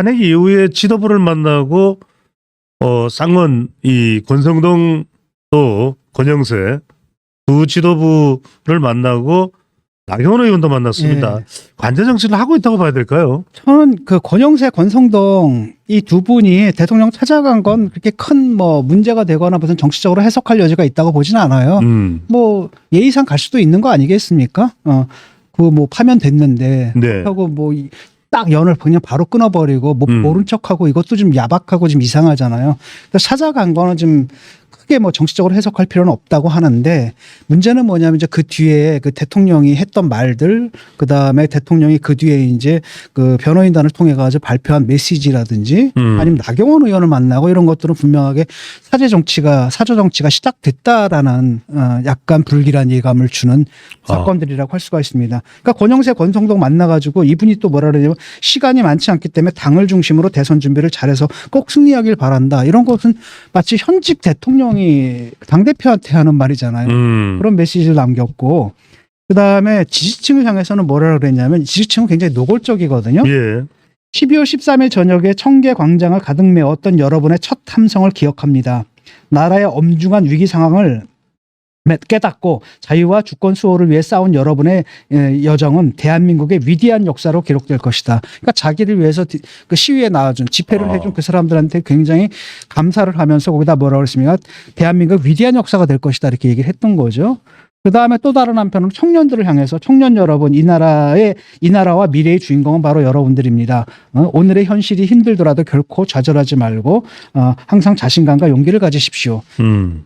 탄핵 이후에 지도부를 만나고 쌍원 이 권성동 또 권영세 두 지도부를 만나고 나경원 의원도 만났습니다. 예. 관제 정치를 하고 있다고 봐야 될까요? 저는 그 권영세, 권성동 이 두 분이 대통령 찾아간 건 그렇게 큰 뭐 문제가 되거나 무슨 정치적으로 해석할 여지가 있다고 보지는 않아요. 뭐 예의상 갈 수도 있는 거 아니겠습니까? 그 뭐 파면됐는데 네. 하고 뭐 딱 연을 그냥 바로 끊어버리고 뭐 모른 척하고 이것도 좀 야박하고 좀 이상하잖아요. 그래서 찾아간 거는 좀 크게 뭐 정치적으로 해석할 필요는 없다고 하는데 문제는 뭐냐면 이제 그 뒤에 그 대통령이 했던 말들 그 다음에 대통령이 그 뒤에 이제 그 변호인단을 통해 가지고 발표한 메시지라든지 아니면 나경원 의원을 만나고 이런 것들은 분명하게 사저 정치가 시작됐다라는 약간 불길한 예감을 주는 사건들이라고 할 수가 있습니다. 그러니까 권영세, 권성동 만나가지고 이분이 또 뭐라 그러냐면 시간이 많지 않기 때문에 당을 중심으로 대선 준비를 잘해서 꼭 승리하길 바란다. 이런 것은 마치 현직 대통령이 당대표한테 하는 말이잖아요. 그런 메시지를 남겼고 그다음에 지지층을 향해서는 뭐라 그랬냐면 지지층은 굉장히 노골적이거든요. 예. 12월 13일 저녁에 청계 광장을 가득 메웠던 여러분의 첫 함성을 기억합니다. 나라의 엄중한 위기 상황을 깨닫고 자유와 주권 수호를 위해 싸운 여러분의 여정은 대한민국의 위대한 역사로 기록될 것이다. 그러니까 자기를 위해서 그 시위에 나와준 집회를 해준 그 사람들한테 굉장히 감사를 하면서 거기다 뭐라고 했습니까? 대한민국 위대한 역사가 될 것이다 이렇게 얘기를 했던 거죠. 그 다음에 또 다른 한편으로 청년들을 향해서 청년 여러분 이 나라와 미래의 주인공은 바로 여러분들입니다. 오늘의 현실이 힘들더라도 결코 좌절하지 말고 항상 자신감과 용기를 가지십시오.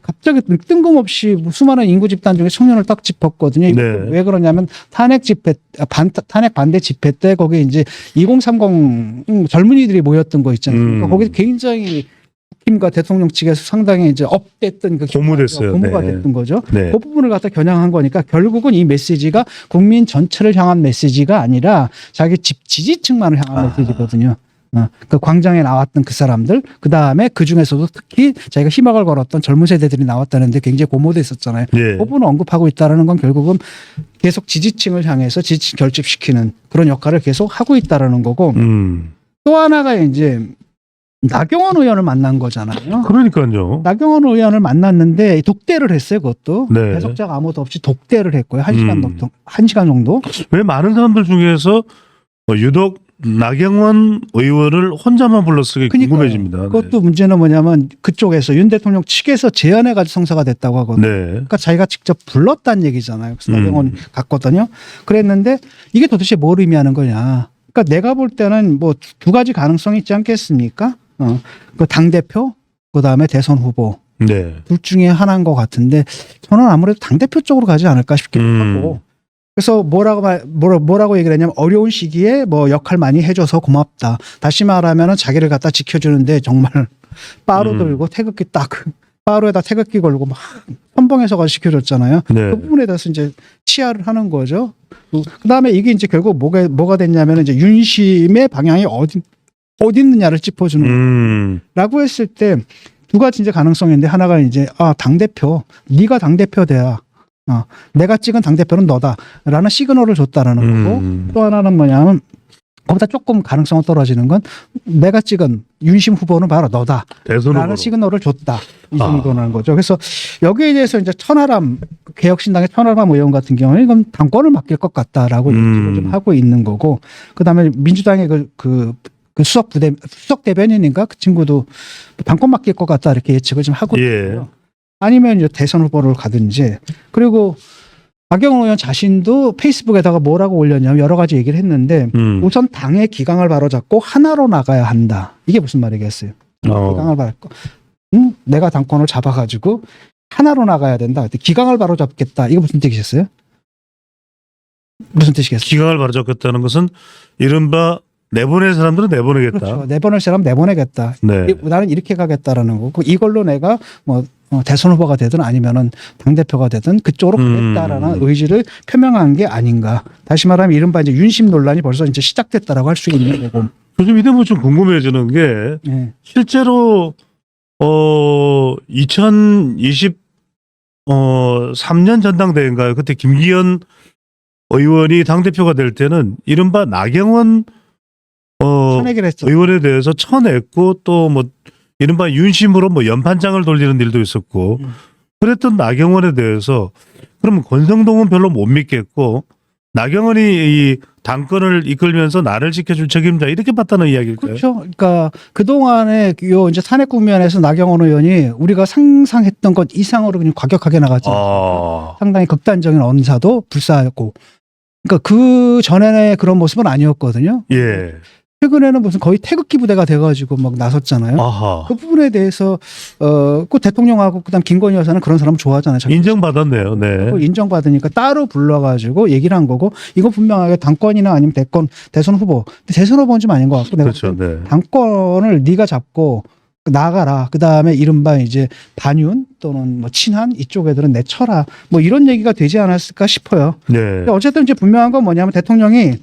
갑자기 뜬금없이 수많은 인구 집단 중에 청년을 딱 짚었거든요. 네. 왜 그러냐면 탄핵 반대 집회 때 거기 이제 2030 젊은이들이 모였던 거 있잖아요. 그러니까 거기 굉장히 국힘과 대통령 측에서 상당히 이제 업됐던 그 고무됐어요. 고무가 네. 됐던 거죠. 네. 그 부분을 갖다 겨냥한 거니까 결국은 이 메시지가 국민 전체를 향한 메시지가 아니라 자기 지지층만을 향한 메시지거든요. 그 광장에 나왔던 그 사람들, 그 다음에 그 중에서도 특히 자기가 희망을 걸었던 젊은 세대들이 나왔다는데 굉장히 고무됐었잖아요. 예. 그 부분을 언급하고 있다는 건 결국은 계속 지지층을 향해서 지지층 결집시키는 그런 역할을 계속 하고 있다는 거고 또 하나가 이제 나경원 의원을 만난 거잖아요. 그러니까요. 나경원 의원을 만났는데 독대를 했어요. 그것도 네. 배석자가 아무도 없이 독대를 했고요. 1시간 정도. 왜 많은 사람들 중에서 유독 나경원 의원을 혼자만 불렀을까 그러니까요. 궁금해집니다. 그것도 문제는 뭐냐면 그쪽에서 윤 대통령 측에서 제안해가지고 성사가 됐다고 하거든요. 네. 그러니까 자기가 직접 불렀다는 얘기잖아요. 그래서 나경원 갔거든요. 그랬는데 이게 도대체 뭘 의미하는 거냐. 그러니까 내가 볼 때는 뭐 두 가지 가능성이 있지 않겠습니까? 그 당대표, 그 다음에 대선 후보. 네. 둘 중에 하나인 것 같은데 저는 아무래도 당대표 쪽으로 가지 않을까 싶기도 하고. 그래서 뭐라고 얘기를 했냐면 어려운 시기에 뭐 역할 많이 해줘서 고맙다. 다시 말하면은 자기를 갖다 지켜주는데 정말 바로 들고 태극기 딱 바로에다 태극기 걸고 막 선봉에서 가서 지켜줬잖아요. 네. 그 부분에 대해서 이제 치하를 하는 거죠. 그 다음에 이게 이제 결국 뭐가 됐냐면 이제 윤심의 방향이 어디 있느냐를 짚어주는 라고 했을 때 두 가지 이제 가능성인데 하나가 이제 당대표 네가 당대표 돼야 내가 찍은 당대표는 너다라는 시그널을 줬다라는 거고 또 하나는 뭐냐면 거기다 조금 가능성은 떨어지는 건 내가 찍은 윤심 후보는 바로 너다라는 시그널을 줬다 이 정도라는 거죠. 그래서 여기에 대해서 이제 천하람 개혁신당의 천하람 의원 같은 경우는 이건 당권을 맡길 것 같다라고 얘기를 좀 하고 있는 거고 그다음에 민주당의 그 수석 대변인인가 그 친구도 당권 맡길 것 같다 이렇게 예측을 좀 하고 있고요. 아니면 이제 대선 후보를 가든지 그리고 나경원 의원 자신도 페이스북에다가 뭐라고 올렸냐면 여러 가지 얘기를 했는데 우선 당의 기강을 바로잡고 하나로 나가야 한다. 이게 무슨 말이겠어요? 기강을 바로잡고 내가 당권을 잡아가지고 하나로 나가야 된다. 기강을 바로잡겠다. 이거 무슨 뜻이겠어요? 무슨 뜻이겠어요? 기강을 바로잡겠다는 것은 이른바 내보낼 사람들은 내보내겠다. 그렇죠. 내보낼 사람 내보내겠다. 네. 나는 이렇게 가겠다라는 거고 이걸로 내가 뭐 대선 후보가 되든 아니면은 당대표가 되든 그쪽으로 가겠다라는 의지를 표명한 게 아닌가. 다시 말하면 이른바 이제 윤심 논란이 벌써 이제 시작됐다라고 할 수 있는 거고. 요즘 이데 뭐 좀 궁금해지는 게 실제로 2023년 전당대회인가요? 그때 김기현 의원이 당대표가 될 때는 이른바 나경원 쳐내기를 했죠. 의원에 대해서 쳐냈고 또 뭐 이른바 윤심으로 뭐 연판장을 돌리는 일도 있었고 그랬던 나경원에 대해서 그러면 권성동은 별로 못 믿겠고 나경원이 이 당권을 이끌면서 나를 지켜줄 책임자 이렇게 봤다는 이야기일까요? 그렇죠. 그러니까 그동안에 요 이제 탄핵 국면에서 나경원 의원이 우리가 상상했던 것 이상으로 그냥 과격하게 나갔죠. 상당히 극단적인 언사도 불사했고. 그러니까 그 전에는 그런 모습은 아니었거든요. 예. 최근에는 무슨 거의 태극기 부대가 돼가지고 막 나섰잖아요. 아하. 그 부분에 대해서 그 대통령하고 그다음 김건희 여사는 그런 사람 좋아하잖아요. 자기 인정받았네요. 네. 그걸 인정받으니까 따로 불러가지고 얘기를 한 거고 이거 분명하게 당권이나 아니면 대선 후보. 근데 대선 후보는 좀 아닌 것 같고 내가 그렇죠. 네. 당권을 네가 잡고 나가라. 그 다음에 이른바 이제 반윤 또는 뭐 친한 이쪽 애들은 내쳐라. 뭐 이런 얘기가 되지 않았을까 싶어요. 네. 근데 어쨌든 이제 분명한 건 뭐냐면 대통령이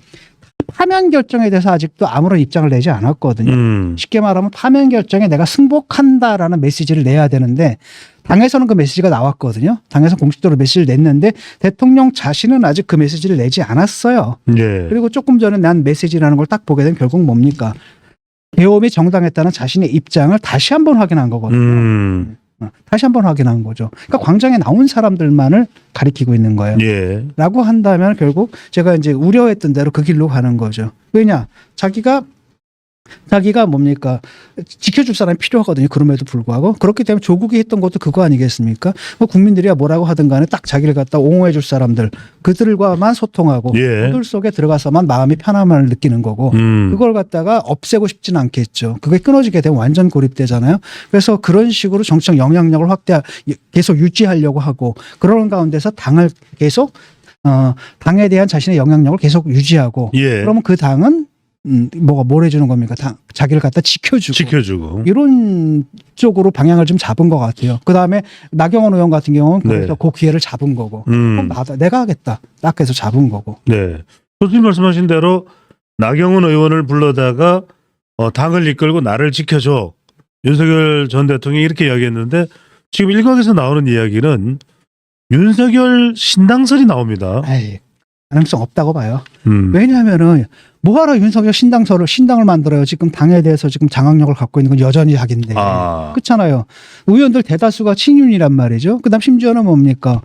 파면 결정에 대해서 아직도 아무런 입장을 내지 않았거든요. 쉽게 말하면 파면 결정에 내가 승복한다라는 메시지를 내야 되는데 당에서는 그 메시지가 나왔거든요. 당에서 공식적으로 메시지를 냈는데 대통령 자신은 아직 그 메시지를 내지 않았어요. 예. 그리고 조금 전에 난 메시지라는 걸 딱 보게 되면 결국 뭡니까? 계엄이 정당했다는 자신의 입장을 다시 한번 확인한 거거든요. 다시 한번 확인한 거죠. 그러니까 광장에 나온 사람들만을 가리키고 있는 거예요. 예. 라고 한다면 결국 제가 이제 우려했던 대로 그 길로 가는 거죠. 왜냐? 자기가 뭡니까? 지켜줄 사람이 필요하거든요. 그럼에도 불구하고. 그렇기 때문에 조국이 했던 것도 그거 아니겠습니까? 뭐 국민들이야 뭐라고 하든 간에 딱 자기를 갖다 옹호해 줄 사람들, 그들과만 소통하고, 예. 그들 속에 들어가서만 마음이 편함을 느끼는 거고, 그걸 갖다가 없애고 싶지는 않겠죠. 그게 끊어지게 되면 완전 고립되잖아요. 그래서 그런 식으로 정치적 영향력을 계속 유지하려고 하고, 그런 가운데서 당을 계속, 당에 대한 자신의 영향력을 계속 유지하고, 예. 그러면 그 당은 뭘 해주는 겁니까? 자기를 갖다 지켜주고. 이런 쪽으로 방향을 좀 잡은 것 같아요. 그 다음에 나경원 의원 같은 경우는 그래서 네. 그 기회를 잡은 거고. 그럼 내가 하겠다. 딱 해서 잡은 거고. 네. 교수님 말씀하신 대로 나경원 의원을 불러다가 당을 이끌고 나를 지켜줘. 윤석열 전 대통령이 이렇게 이야기했는데 지금 일각에서 나오는 이야기는 윤석열 신당설이 나옵니다. 에이, 가능성 없다고 봐요. 왜냐하면은 뭐하러 윤석열 신당을 만들어요. 지금 당에 대해서 지금 장악력을 갖고 있는 건 여전히 자기인데. 그렇잖아요. 의원들 대다수가 친윤이란 말이죠. 그다음 심지어는 뭡니까?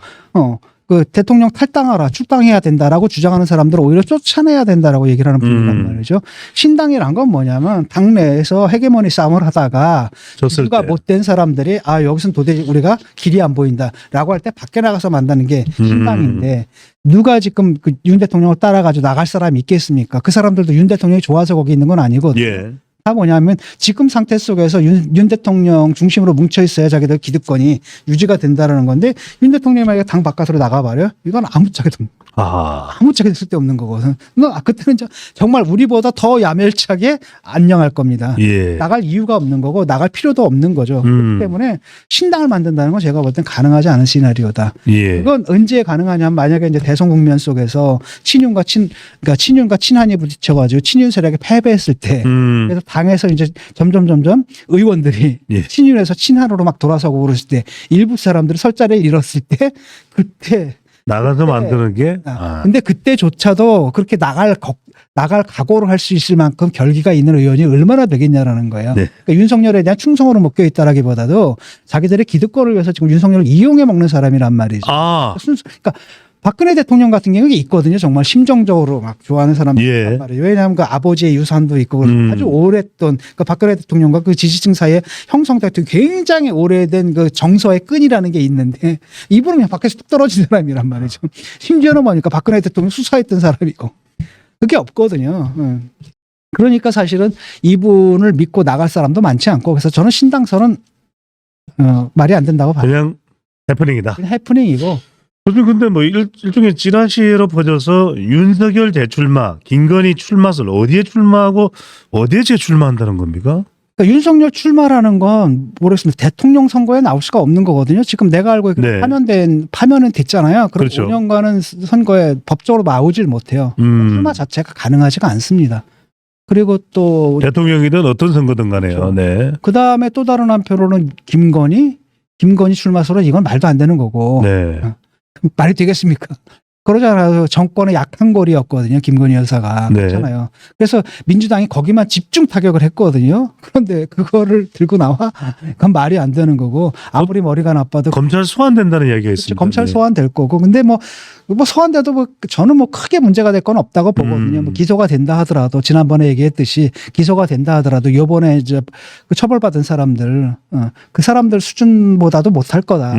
그 대통령 탈당하라, 출당해야 된다라고 주장하는 사람들을 오히려 쫓아내야 된다라고 얘기를 하는 분이란 말이죠. 신당이란 건 뭐냐면 당내에서 헤게모니 싸움을 하다가 누가 못된 사람들이 여기서는 도대체 우리가 길이 안 보인다라고 할 때 밖에 나가서 만드는 게 신당인데 누가 지금 그 윤 대통령을 따라가지고 나갈 사람이 있겠습니까? 그 사람들도 윤 대통령이 좋아서 거기 있는 건 아니거든요. 예. 다 뭐냐면 지금 상태 속에서 윤 대통령 중심으로 뭉쳐 있어야 자기들 기득권이 유지가 된다는 건데 윤 대통령이 만약에 당 바깥으로 나가버려? 이건 아무짝에도 쓸데없는 거거든. 그때는 정말 우리보다 더 야멸차게 안녕할 겁니다. 예. 나갈 이유가 없는 거고 나갈 필요도 없는 거죠. 그렇기 때문에 신당을 만든다는 건 제가 볼 땐 가능하지 않은 시나리오다. 예. 그건 언제 가능하냐면 만약에 이제 대선 국면 속에서 친윤과 친한이 부딪혀가지고 친윤 세력이 패배했을 때 그래서 당에서 이제 점점 의원들이 친윤에서 친한으로 막 돌아서고 그랬을 때 일부 사람들이 설 자리를 잃었을 때 그때 나가서 만드는 게. 근데 그때조차도 그렇게 나갈 각오를 할 수 있을 만큼 결기가 있는 의원이 얼마나 되겠냐라는 거예요. 네. 그러니까 윤석열에 대한 충성으로 묶여 있다라기보다도 자기들의 기득권을 위해서 지금 윤석열을 이용해 먹는 사람이란 말이죠. 그러니까 박근혜 대통령 같은 경우에 있거든요. 정말 심정적으로 막 좋아하는 사람들 말이에요. 왜냐하면 그 아버지의 유산도 있고 아주 오랫동안 그 박근혜 대통령과 그 지지층 사이에 형성됐던 굉장히 오래된 그 정서의 끈이라는 게 있는데 이분은 그냥 밖에서 뚝 떨어진 사람이란 말이죠. 심지어는 뭐니까 박근혜 대통령 수사했던 사람이고 그게 없거든요. 그러니까 사실은 이분을 믿고 나갈 사람도 많지 않고 그래서 저는 신당설은 말이 안 된다고 봐요. 그냥 해프닝이다. 그냥 해프닝이고. 요즘 근데 뭐 일종의 찌라시로 퍼져서 윤석열 대출마, 김건희 출마설 어디에 출마하고 어디에 재출마한다는 겁니까? 그러니까 윤석열 출마라는 건 모르겠습니다. 대통령 선거에 나올 수가 없는 거거든요. 지금 내가 알고 있기로 파면은 됐잖아요. 그럼 그렇죠. 5년간은 선거에 법적으로 나오질 못해요. 출마 자체가 가능하지가 않습니다. 그리고 또 대통령이든 어떤 선거든 간에요. 그렇죠. 네. 그다음에 또 다른 한편으로는 김건희 출마설은 이건 말도 안 되는 거고. 네. 말이 되겠습니까? 그러잖아요. 정권의 약한 골이었거든요. 김건희 여사가. 네. 그렇잖아요. 그래서 민주당이 거기만 집중 타격을 했거든요. 그런데 그거를 들고 나와? 그건 말이 안 되는 거고 아무리 머리가 나빠도 검찰 소환된다는 이야기가 그렇죠. 있습니다. 검찰 네. 소환될 거고. 근데 뭐 소환돼도 뭐 저는 뭐 크게 문제가 될 건 없다고 보거든요. 뭐 기소가 된다 하더라도 지난번에 얘기했듯이 기소가 된다 하더라도 요번에 이제 그 처벌받은 사람들 그 사람들 수준보다도 못할 거다.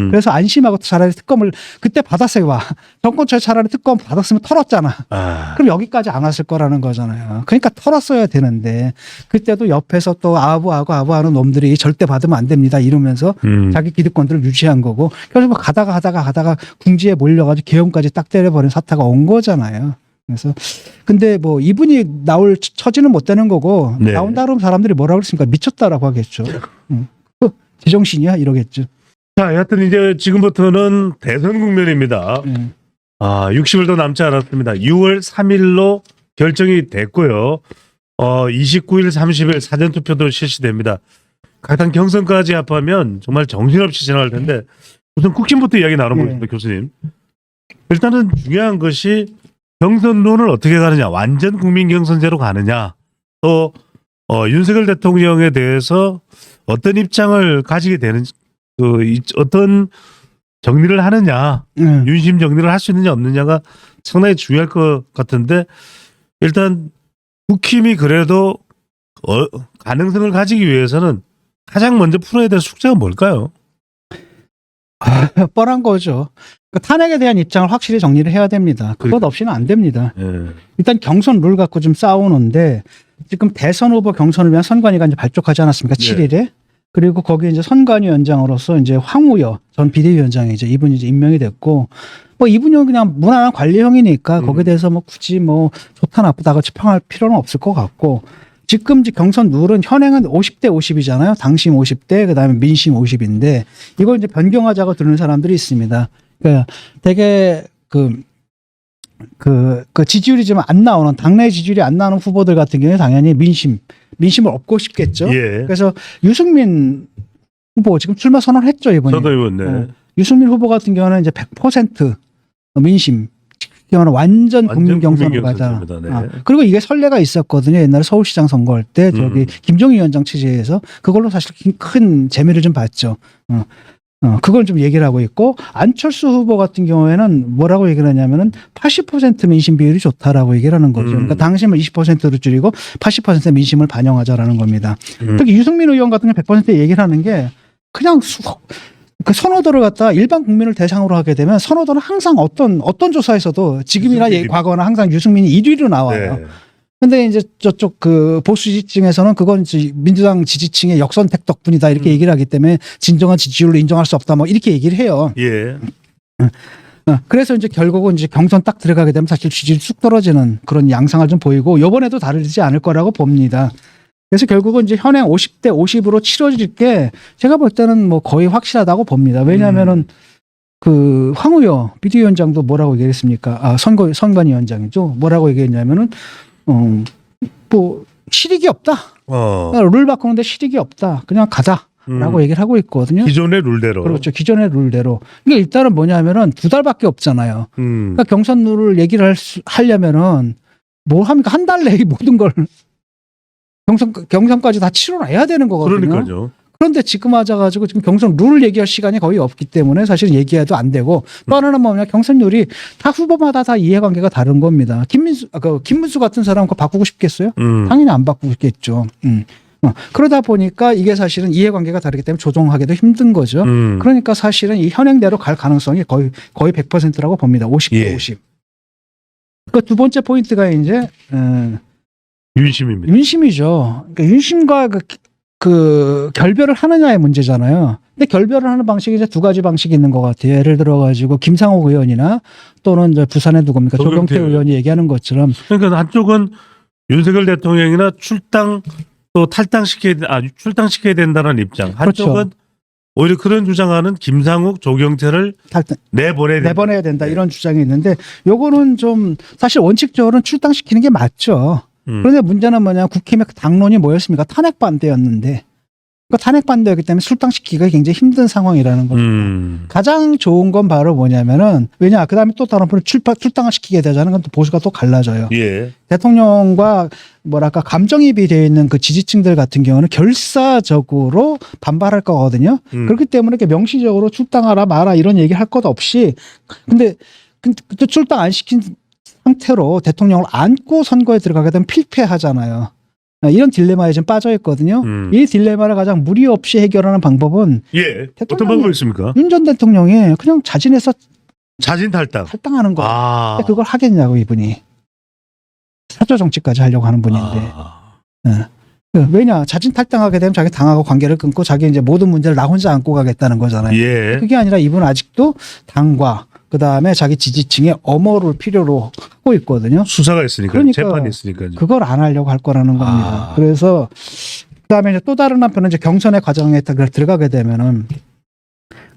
그래서 안심하고 차라리 특검을 그때 받았어요. 와. 정권처에 차라리 특검 받았으면 털었잖아. 아, 그럼 여기까지 안 왔을 거라는 거잖아요. 그러니까 털었어야 되는데 그때도 옆에서 또 아부하는 놈들이 절대 받으면 안 됩니다. 이러면서 자기 기득권들을 유지한 거고 그래서 뭐 가다가 궁지에 몰려가지고 계엄까지 딱 때려버린 사태가 온 거잖아요. 그래서 근데 뭐 이분이 나올 처지는 못 되는 거고 네. 나온다 그러면 사람들이 뭐라 그랬습니까? 미쳤다라고 하겠죠. 제정신이야 이러겠죠. 자, 여하튼 이제 지금부터는 대선 국면입니다. 60일도 남지 않았습니다. 6월 3일로 결정이 됐고요. 29일, 30일 사전투표도 실시됩니다. 각 당 경선까지 합하면 정말 정신없이 지나갈 텐데 우선 국힘부터 이야기 나눠보겠습니다. 교수님. 일단은 중요한 것이 경선론을 어떻게 가느냐. 완전 국민 경선제로 가느냐. 또 윤석열 대통령에 대해서 어떤 입장을 가지게 되는지 어떤 정리를 하느냐. 윤심 정리를 할 수 있느냐 없느냐가 상당히 중요할 것 같은데 일단 국힘이 그래도 가능성을 가지기 위해서는 가장 먼저 풀어야 될 숙제가 뭘까요? 뻔한 거죠. 그 탄핵에 대한 입장을 확실히 정리를 해야 됩니다. 그것 없이는 안 됩니다. 일단 경선 룰 갖고 좀 싸우는데 지금 대선 후보 경선을 위한 선관위가 이제 발족하지 않았습니까? 7일에. 그리고 거기에 이제 선관위원장으로서 이제 황우여 전 비대위원장이 이제 이분이 이제 임명이 됐고 뭐 이분이 그냥 무난한 관리형이니까 거기에 대해서 뭐 굳이 뭐 좋다 나쁘다고 지평할 필요는 없을 것 같고 지금 경선 룰은 현행은 50대 50이잖아요. 당심 50대 그다음에 민심 50인데 이걸 이제 변경하자고 드는 사람들이 있습니다. 그러니까 되게 그 지지율이 좀 안 나오는 당내 지지율이 안 나오는 후보들 같은 경우에 당연히 민심을 얻고 싶겠죠. 예. 그래서 유승민 후보 지금 출마 선언했죠 이번에. 저도 이번에 유승민 후보 같은 경우는 이제 100% 민심. 경우는 완전 국민 경선으로 가자. 네. 그리고 이게 선례가 있었거든요. 옛날에 서울시장 선거할 때 저기 김종인 위원장 취재에서 그걸로 사실 큰 재미를 좀 봤죠. 그걸 좀 얘기를 하고 있고 안철수 후보 같은 경우에는 뭐라고 얘기를 하냐면은 80% 민심 비율이 좋다라고 얘기를 하는 거죠. 그러니까 당심을 20%로 줄이고 80% 민심을 반영하자라는 겁니다. 특히 유승민 의원 같은 경우 100% 얘기를 하는 게 그냥 그 선호도를 갖다 일반 국민을 대상으로 하게 되면 선호도는 항상 어떤 조사에서도 지금이나 과거나 항상 유승민이 1위로 나와요. 네. 근데 이제 저쪽 그 보수 지지층에서는 그건 이제 민주당 지지층의 역선택 덕분이다 이렇게 얘기를 하기 때문에 진정한 지지율로 인정할 수 없다 뭐 이렇게 얘기를 해요. 예. 그래서 이제 결국은 이제 경선 딱 들어가게 되면 사실 지지율이 쑥 떨어지는 그런 양상을 좀 보이고 이번에도 다르지 않을 거라고 봅니다. 그래서 결국은 이제 현행 50대 50으로 치러질 게 제가 볼 때는 뭐 거의 확실하다고 봅니다. 왜냐하면은 그 황우여 비대위원장도 뭐라고 얘기했습니까? 선관위원장이죠. 뭐라고 얘기했냐면은 뭐 실익이 없다. 룰 바꾸는데 실익이 없다. 그냥 가자라고 얘기를 하고 있거든요. 기존의 룰대로. 그렇죠. 기존의 룰대로. 이게 일단은 뭐냐면은 2달밖에 없잖아요. 그러니까 경선 룰을 얘기를 하려면은 뭐 합니까? 한 달 내에 모든 걸 경선까지 다 치러놔야 되는 거거든요. 그러니까요. 그런데 지금 와가지고 지금 경선 룰을 얘기할 시간이 거의 없기 때문에 사실 얘기해도 안 되고 또 하나는 뭐냐 경선 룰이 다 후보마다 다 이해관계가 다른 겁니다. 김문수 같은 사람 그거 바꾸고 싶겠어요? 당연히 안 바꾸겠죠. 그러다 보니까 이게 사실은 이해관계가 다르기 때문에 조정하기도 힘든 거죠. 그러니까 사실은 이 현행대로 갈 가능성이 거의 100%라고 봅니다. 50대 50. 그 두 번째 포인트가 이제 윤심입니다. 윤심이죠. 그러니까 윤심과 그 결별을 하느냐의 문제잖아요. 근데 결별을 하는 방식이 이제 두 가지 방식이 있는 것 같아요. 예를 들어가지고 김상욱 의원이나 또는 이제 부산의 누굽니까 조경태 의원이 얘기하는 것처럼. 그러니까 한쪽은 윤석열 대통령이나 출당 또 출당시켜야 된다는 입장. 한쪽은 그렇죠. 오히려 그런 주장하는 김상욱, 조경태를 내보내야 된다. 이런 주장이 있는데 요거는 좀 사실 원칙적으로는 출당시키는 게 맞죠. 그런데 문제는 뭐냐 국힘의 당론이 뭐였습니까? 탄핵 반대였는데 그러니까 탄핵 반대였기 때문에 출당시키기가 굉장히 힘든 상황이라는 거죠. 가장 좋은 건 바로 뭐냐면은 왜냐 그다음에 또 다른 분을 출당을 시키게 되자는 건 또 보수가 또 갈라져요. 예. 대통령과 뭐랄까 감정이입이 되어 있는 그 지지층들 같은 경우는 결사적으로 반발할 거거든요. 그렇기 때문에 이렇게 명시적으로 출당하라 마라 이런 얘기 할 것 없이 근데 또 출당 안 시킨 상태로 대통령을 안고 선거에 들어가게 되면 필패하잖아요. 이런 딜레마에 지금 빠져 있거든요. 이 딜레마를 가장 무리 없이 해결하는 방법은 예. 어떤 방법이 있습니까? 윤 전 대통령이 그냥 자진해서 자진 탈당. 탈당하는 거예요. 아. 근데 그걸 하겠냐고 이분이. 사조 정치까지 하려고 하는 분인데. 왜냐 자진 탈당하게 되면 자기 당하고 관계를 끊고 자기 이제 모든 문제를 나 혼자 안고 가겠다는 거잖아요. 예. 그게 아니라 이분은 아직도 당과 그 다음에 자기 지지층의 엄호를 필요로 하고 있거든요. 수사가 있으니까, 그러니까 재판이 있으니까. 그걸 안 하려고 할 거라는 겁니다. 그래서 그다음에 이제 또 다른 한편은 이제 경선의 과정에 들어가게 되면은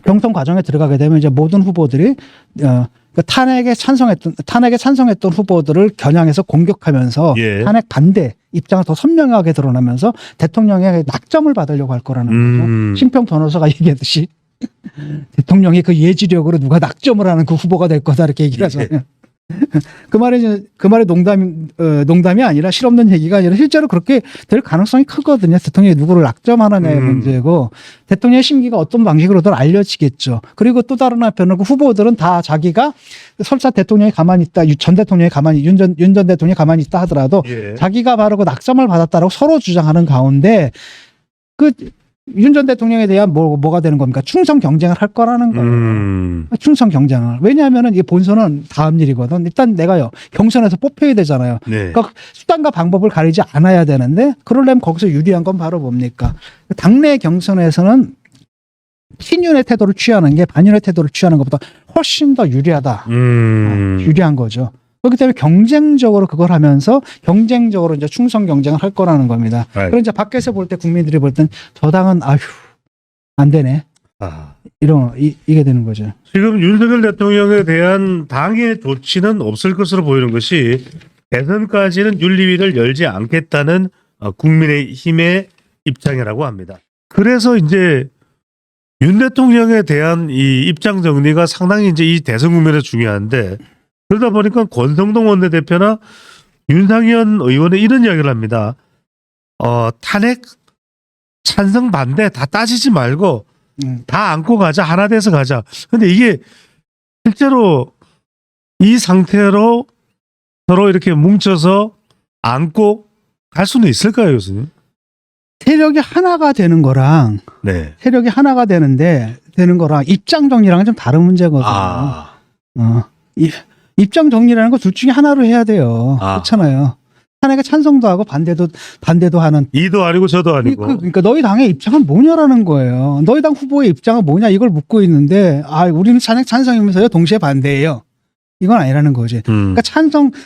경선 과정에 들어가게 되면 이제 모든 후보들이 그 탄핵에 찬성했던 후보들을 겨냥해서 공격하면서 예. 탄핵 반대 입장을 더 선명하게 드러나면서 대통령의 낙점을 받으려고 할 거라는 거죠. 심평 변호사가 얘기했듯이 대통령이 그 예지력으로 누가 낙점을 하는 그 후보가 될 거다 이렇게 얘기를 하잖아요. 그 말이 농담이 아니라 실없는 얘기가 아니라 실제로 그렇게 될 가능성이 크거든요. 대통령이 누구를 낙점하느냐의 문제고 대통령의 심기가 어떤 방식으로든 알려지겠죠. 그리고 또 다른 한편은 그 후보들은 다 자기가 설사 대통령이 가만히 있다, 전 대통령이 가만히 윤 전 대통령이 가만히 있다 하더라도 예. 자기가 바로 그 낙점을 받았다라고 서로 주장하는 가운데 그 윤 전 대통령에 대한 뭐가 되는 겁니까? 충성 경쟁을 할 거라는 거예요. 충성 경쟁을. 왜냐하면 이 본선은 다음 일이거든. 일단 내가요 경선에서 뽑혀야 되잖아요. 네. 그러니까 수단과 방법을 가리지 않아야 되는데 그러려면 거기서 유리한 건 바로 뭡니까? 당내 경선에서는 친윤의 태도를 취하는 게 반윤의 태도를 취하는 것보다 훨씬 더 유리하다. 유리한 거죠. 그렇기 때문에 경쟁적으로 그걸 하면서 경쟁적으로 이제 충성 경쟁을 할 거라는 겁니다. 그럼 이제 밖에서 볼 때 국민들이 볼 땐 저 당은 아휴 안 되네. 이게 되는 거죠. 지금 윤석열 대통령에 대한 당의 조치는 없을 것으로 보이는 것이 대선까지는 윤리위를 열지 않겠다는 국민의힘의 입장이라고 합니다. 그래서 이제 윤 대통령에 대한 이 입장 정리가 상당히 이제 이 대선 국면에 중요한데 그러다 보니까 권성동 원내대표나 윤상현 의원은 이런 이야기를 합니다. 탄핵 찬성 반대 다 따지지 말고 다 안고 가자. 하나 돼서 가자. 근데 이게 실제로 이 상태로 서로 이렇게 뭉쳐서 안고 갈 수는 있을까요, 교수님? 세력이 하나가 되는 거랑 네. 세력이 하나가 되는 거랑 입장 정리랑은 좀 다른 문제거든요. 입장 정리라는 거 둘 중에 하나로 해야 돼요. 그렇잖아요. 탄핵에 찬성도 하고 반대도 하는. 이도 아니고 저도 아니고. 그러니까 너희 당의 입장은 뭐냐라는 거예요. 너희 당 후보의 입장은 뭐냐 이걸 묻고 있는데 우리는 탄핵 찬성이면서요 동시에 반대예요. 이건 아니라는 거지. 그러니까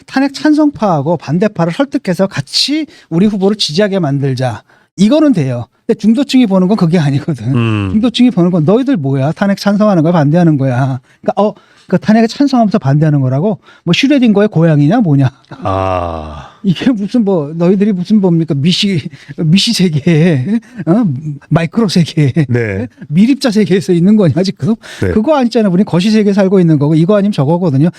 탄핵 찬성파하고 반대파를 설득해서 같이 우리 후보를 지지하게 만들자. 이거는 돼요. 근데 중도층이 보는 건 그게 아니거든. 중도층이 보는 건 너희들 뭐야? 탄핵 찬성하는 거야? 반대하는 거야? 그러니까 그 탄핵에 찬성하면서 반대하는 거라고? 뭐 슈레딩거의 고향이냐 뭐냐? 이게 무슨 너희들이 무슨 뭡니까? 미시 세계, 마이크로 세계, 네. 미립자 세계에서 있는 거냐 지금? 네. 그거 아니잖아요. 우리 거시 세계에 살고 있는 거고 이거 아니면 저거거든요.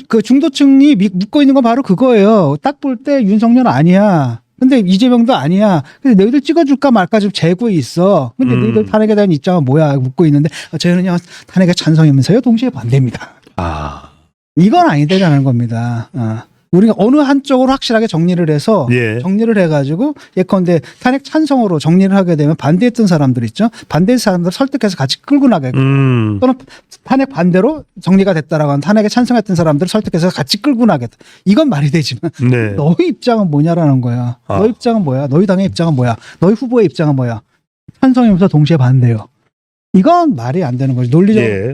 그 중도층이 묻고 있는 건 바로 그거예요. 딱 볼 때 윤석열 아니야. 근데 이재명도 아니야. 근데 너희들 찍어줄까 말까 좀 재고 있어. 근데 너희들 탄핵에 대한 입장은 뭐야? 묻고 있는데 저희는요 탄핵에 찬성이면서요 동시에 반대입니다. 이건 아니다라는 겁니다. 우리가 어느 한쪽으로 확실하게 정리를 해서 정리를 해가지고 예컨대 탄핵 찬성으로 정리를 하게 되면 반대했던 사람들 있죠. 반대했던 사람들 설득해서 같이 끌고 나가겠고 또는 탄핵 반대로 정리가 됐다라고 하는 탄핵에 찬성했던 사람들을 설득해서 같이 끌고 나겠다. 이건 말이 되지만 너희 입장은 뭐냐라는 거야. 너희 입장은 뭐야? 너희 당의 입장은 뭐야? 너희 후보의 입장은 뭐야? 찬성이면서 동시에 반대요. 이건 말이 안 되는 거죠.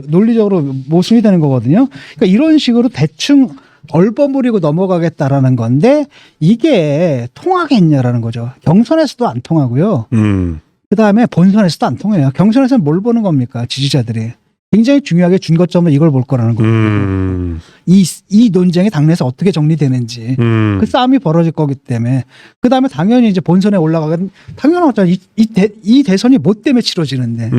논리적으로 모순이 되는 거거든요. 그러니까 이런 식으로 대충 얼버무리고 넘어가겠다라는 건데 이게 통하겠냐라는 거죠. 경선에서도 안 통하고요. 그다음에 본선에서도 안 통해요. 경선에서는 뭘 보는 겁니까? 지지자들이. 굉장히 중요하게 준 거점은 이걸 볼 거라는 거예요. 이 논쟁이 당내에서 어떻게 정리되는지 그 싸움이 벌어질 거기 때문에 그 다음에 당연히 이제 본선에 올라가면 당연하잖아. 이 대선이 뭐 때문에 치러지는데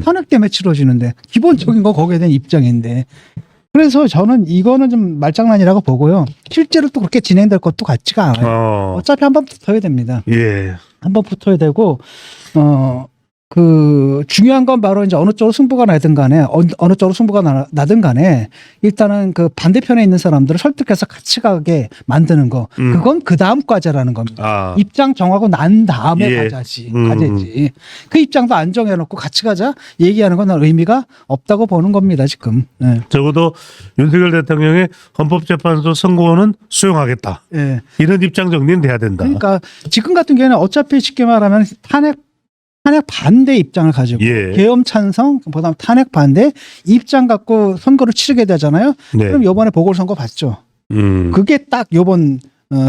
탄핵 때문에 치러지는데 기본적인 거 거기에 대한 입장인데 그래서 저는 이거는 좀 말장난이라고 보고요. 실제로 또 그렇게 진행될 것도 같지가 않아요. 어차피 한번 붙어야 됩니다. 예. 한번 붙어야 되고 그 중요한 건 바로 이제 어느 쪽으로 승부가 나든 간에 어느 쪽으로 승부가 나든 간에 일단은 그 반대편에 있는 사람들을 설득해서 같이 가게 만드는 거 그건 그 다음 과제라는 겁니다. 입장 정하고 난 다음에 과제지. 그 입장도 안 정해놓고 같이 가자 얘기하는 건 의미가 없다고 보는 겁니다 지금. 네. 적어도 윤석열 대통령의 헌법재판소 선고는 수용하겠다. 네. 이런 입장 정리는 돼야 된다. 그러니까 지금 같은 경우는 어차피 쉽게 말하면 탄핵 반대 입장을 가지고 계엄 찬성, 그다음 탄핵 반대 입장 갖고 선거를 치르게 되잖아요. 네. 그럼 이번에 보궐선거 봤죠. 그게 딱 이번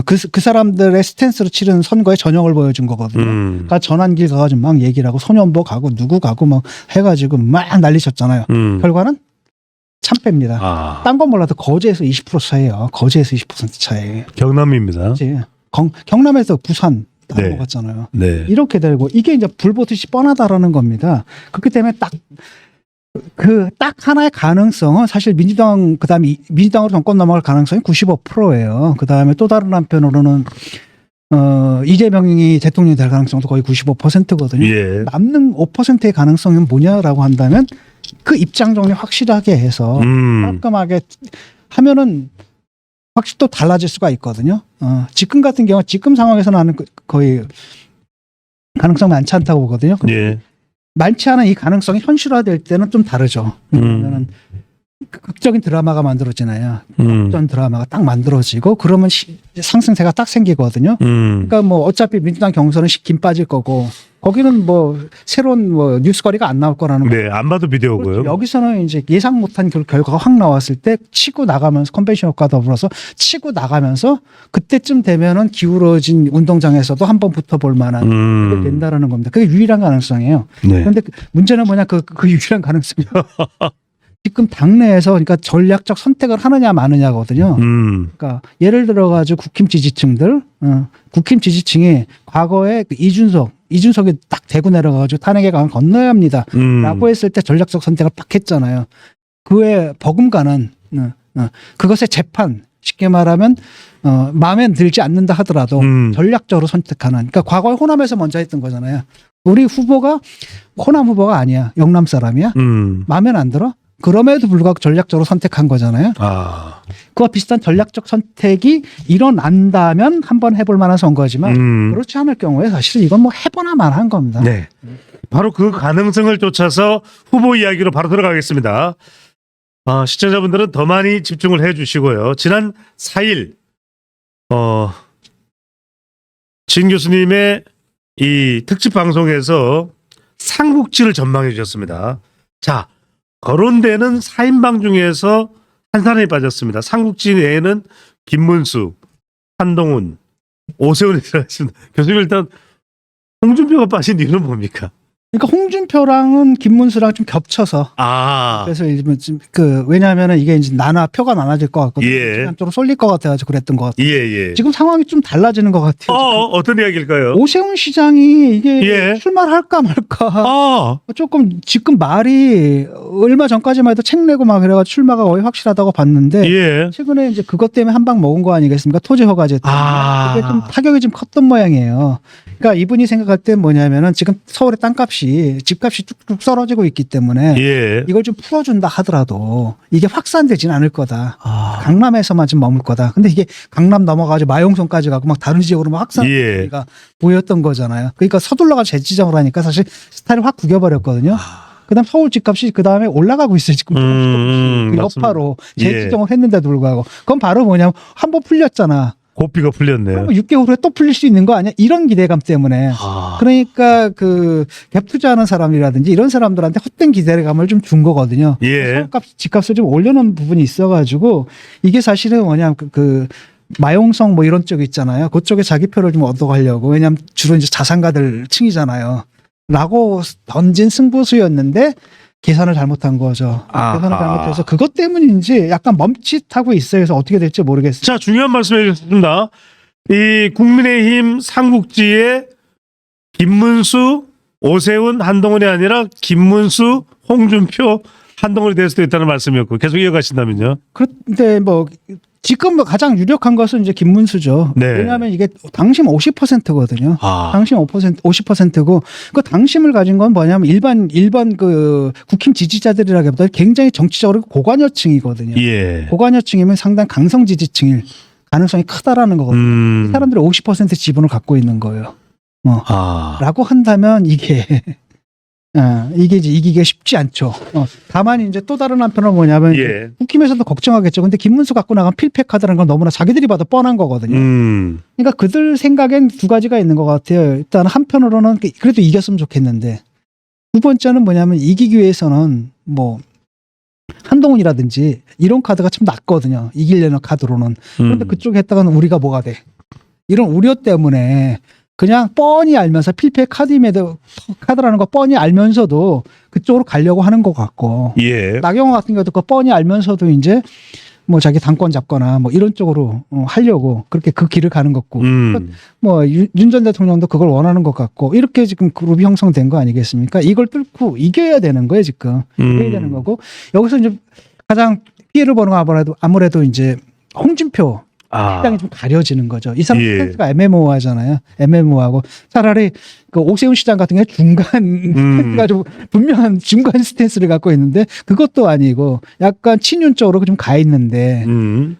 그 사람들의 스탠스로 치른 선거의 전형을 보여준 거거든요. 그러니까 전환길 가가지고 막 얘기를 하고 소년보 가고 누구 가고 막 해가지고 막 난리쳤잖아요. 결과는 참패입니다. 딴 건 몰라도 거제에서 20% 차이에요. 거제에서 20% 차이. 경남입니다. 그치? 경남에서 부산 다 먹었잖아요. 네. 이렇게 되고 이게 이제 불보듯이 뻔하다라는 겁니다. 그렇기 때문에 딱 하나의 가능성은 사실 민주당 그다음에 민주당으로 정권 넘어갈 가능성이 95%예요. 그다음에 또 다른 한편으로는 이재명이 대통령이 될 가능성도 거의 95%거든요. 남는 5%의 가능성은 뭐냐라고 한다면 그 입장 정리 확실하게 해서 깔끔하게 하면은 확실히 또 달라질 수가 있거든요. 지금 같은 경우 지금 상황에서 나는 거의 가능성이 많지 않다고 보거든요. 많지 않은 이 가능성이 현실화될 때는 좀 다르죠. 그러면은 극적인 드라마가 만들어지나요? 극적인 드라마가 딱 만들어지고 그러면 상승세가 딱 생기거든요. 그러니까 뭐 어차피 민주당 경선은 김 빠질 거고 거기는 뭐 새로운 뭐 뉴스거리가 안 나올 거라는 네, 안 봐도 비디오고요. 그렇죠. 여기서는 이제 예상 못한 결과가 확 나왔을 때 치고 나가면서 컨벤션 효과 더불어서 치고 나가면서 그때쯤 되면은 기울어진 운동장에서도 한번 붙어볼 만한 그게 된다라는 겁니다. 그게 유일한 가능성이에요. 그런데 문제는 뭐냐 그 유일한 가능성이 지금 당내에서 그러니까 전략적 선택을 하느냐 마느냐거든요. 그러니까 예를 들어 가지고 국힘 지지층들, 국힘 지지층이 과거에 그 이준석이 딱 대구 내려가지고 탄핵의 강을 건너야 합니다라고 했을 때 전략적 선택을 딱 했잖아요. 그에 버금가는 그것의 재판 쉽게 말하면 마음에 들지 않는다 하더라도 전략적으로 선택하는. 그러니까 과거에 호남에서 먼저 했던 거잖아요. 우리 후보가 호남 후보가 아니야. 영남 사람이야. 마음에 안 들어? 그럼에도 불구하고 전략적으로 선택한 거잖아요. 그와 비슷한 전략적 선택이 일어난다면 한번 해볼 만한 선거지만 그렇지 않을 경우에 사실은 이건 뭐 해보나 말한 겁니다. 네. 바로 그 가능성을 쫓아서 후보 이야기로 바로 들어가겠습니다. 시청자분들은 더 많이 집중을 해 주시고요. 지난 4일 진 교수님의 이 특집 방송에서 삼국지를 전망해 주셨습니다. 자, 거론되는 4인방 중에서 한 사람이 빠졌습니다. 삼국지 내에는 김문수, 한동훈, 오세훈이 들어갔습니다. 교수님 일단 홍준표가 빠진 이유는 뭡니까? 그러니까 홍준표랑은 김문수랑 좀 겹쳐서. 그래서 좀 왜냐하면은 이게 이제 표가 나눠질 것 같거든요. 시간적으로 쏠릴 것 같아가지고 그랬던 것 같아요. 지금 상황이 좀 달라지는 것 같아요. 어떤 이야기일까요? 오세훈 시장이 이게 출마를 할까 말까. 조금 지금 말이 얼마 전까지만 해도 책 내고 막 그래가지고 출마가 거의 확실하다고 봤는데 최근에 이제 그것 때문에 한 방 먹은 거 아니겠습니까? 토지 허가제 때문에. 그게 좀 타격이 좀 컸던 모양이에요. 그러니까 이분이 생각할 때 뭐냐면은 지금 서울의 집값이 뚝뚝 떨어지고 있기 때문에 이걸 좀 풀어준다 하더라도 이게 확산되지는 않을 거다. 강남에서만 좀 머물 거다. 근데 이게 강남 넘어가지고 마용성까지 가고 막 다른 지역으로 막 확산되기가 보였던 거잖아요. 그러니까 서둘러가 재지정을 하니까 사실 스타일을 확 구겨버렸거든요. 그다음 서울 집값이 그 다음에 올라가고 있어요 지금. 그 여파로 재지정을 했는데도 불구하고 그건 바로 뭐냐면 한번 풀렸잖아. 고삐가 풀렸네요. 6개월 후에 또 풀릴 수 있는 거 아니야? 이런 기대감 때문에. 그러니까 그 갭 투자하는 사람이라든지 이런 사람들한테 헛된 기대감을 좀 준 거거든요. 집값을 좀 올려놓은 부분이 있어가지고 이게 사실은 뭐냐면 그 마용성 뭐 이런 쪽 있잖아요. 그쪽에 자기 표를 좀 얻어가려고. 왜냐하면 주로 이제 자산가들 층이잖아요. 라고 던진 승부수였는데 계산을 잘못한 거죠. 아하. 계산을 잘못해서 그것 때문인지 약간 멈칫하고 있어요. 그래서 어떻게 될지 모르겠어요. 자, 중요한 말씀해 주셨습니다. 이 국민의힘 삼국지에 김문수, 오세훈, 한동훈이 아니라 김문수, 홍준표, 한동훈이 될 수도 있다는 말씀이었고 계속 이어가신다면요. 그런데 뭐 지금 뭐 가장 유력한 것은 이제 김문수죠. 네. 왜냐하면 이게 당심 50%거든요. 아. 당심 50%고 그 당심을 가진 건 뭐냐면 일반 그 국힘 지지자들이라기보다 굉장히 정치적으로 고관여층이거든요. 예. 고관여층이면 상당히 강성 지지층일 가능성이 크다라는 거거든요. 이 사람들이 50% 지분을 갖고 있는 거예요. 라고 한다면 이게 이제 이기기가 쉽지 않죠. 다만 이제 또 다른 한편은 뭐냐면 예. 국힘에서도 걱정하겠죠. 근데 김문수 갖고 나간 필패 카드라는 건 너무나 자기들이 봐도 뻔한 거거든요. 그러니까 그들 생각엔 두 가지가 있는 것 같아요. 일단 한편으로는 그래도 이겼으면 좋겠는데 두 번째는 뭐냐면 이기기 위해서는 뭐 한동훈이라든지 이런 카드가 참 낫거든요. 이기려는 카드로는. 그런데 그쪽에 했다가는 우리가 뭐가 돼. 이런 우려 때문에 그냥 뻔히 알면서 필패 카드라는 거 뻔히 알면서도 그쪽으로 가려고 하는 것 같고. 예. 나경원 같은 경우도 그 뻔히 알면서도 이제 뭐 자기 당권 잡거나 뭐 이런 쪽으로 하려고 그렇게 그 길을 가는 거고. 뭐 윤 전 대통령도 그걸 원하는 것 같고 이렇게 지금 그룹이 형성된 거 아니겠습니까? 이걸 뚫고 이겨야 되는 거예요, 지금. 이겨야 되는 거고. 여기서 이제 가장 피해를 보는 거 아무래도 이제 홍준표 시장이 좀 가려지는 거죠. 이 사람 스탠스가 애매모호하잖아요. 애매모호하고 차라리 그 오세훈 시장 같은 경우에 중간 스탠스가 좀 분명한 중간 스탠스를 갖고 있는데 그것도 아니고 약간 친윤 쪽으로 좀 가 있는데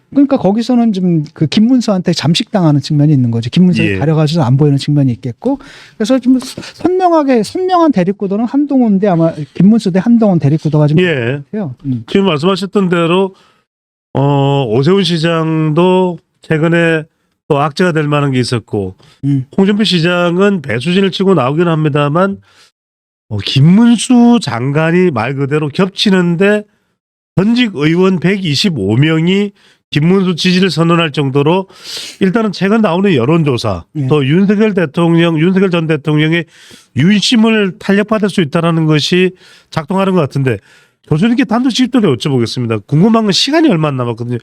그러니까 거기서는 좀 그 김문수한테 잠식당하는 측면이 있는 거죠. 김문수가 예. 가려가지고 안 보이는 측면이 있겠고 그래서 좀 선명한 대립구도는 한동훈 대 아마 김문수 대 한동훈 대립구도가 좀 예. 같아요. 지금 말씀하셨던 대로 오세훈 시장도 최근에 또 악재가 될 만한 게 있었고 홍준표 시장은 배수진을 치고 나오긴 합니다만 김문수 장관이 말 그대로 겹치는데 전직 의원 125명이 김문수 지지를 선언할 정도로 일단은 최근 나오는 여론조사 또 윤석열 전 대통령의 윤심을 탄력받을 수 있다는 것이 작동하는 것 같은데 교수님께 단도직입적으로 여쭤보겠습니다. 궁금한 건 시간이 얼마 안 남았거든요.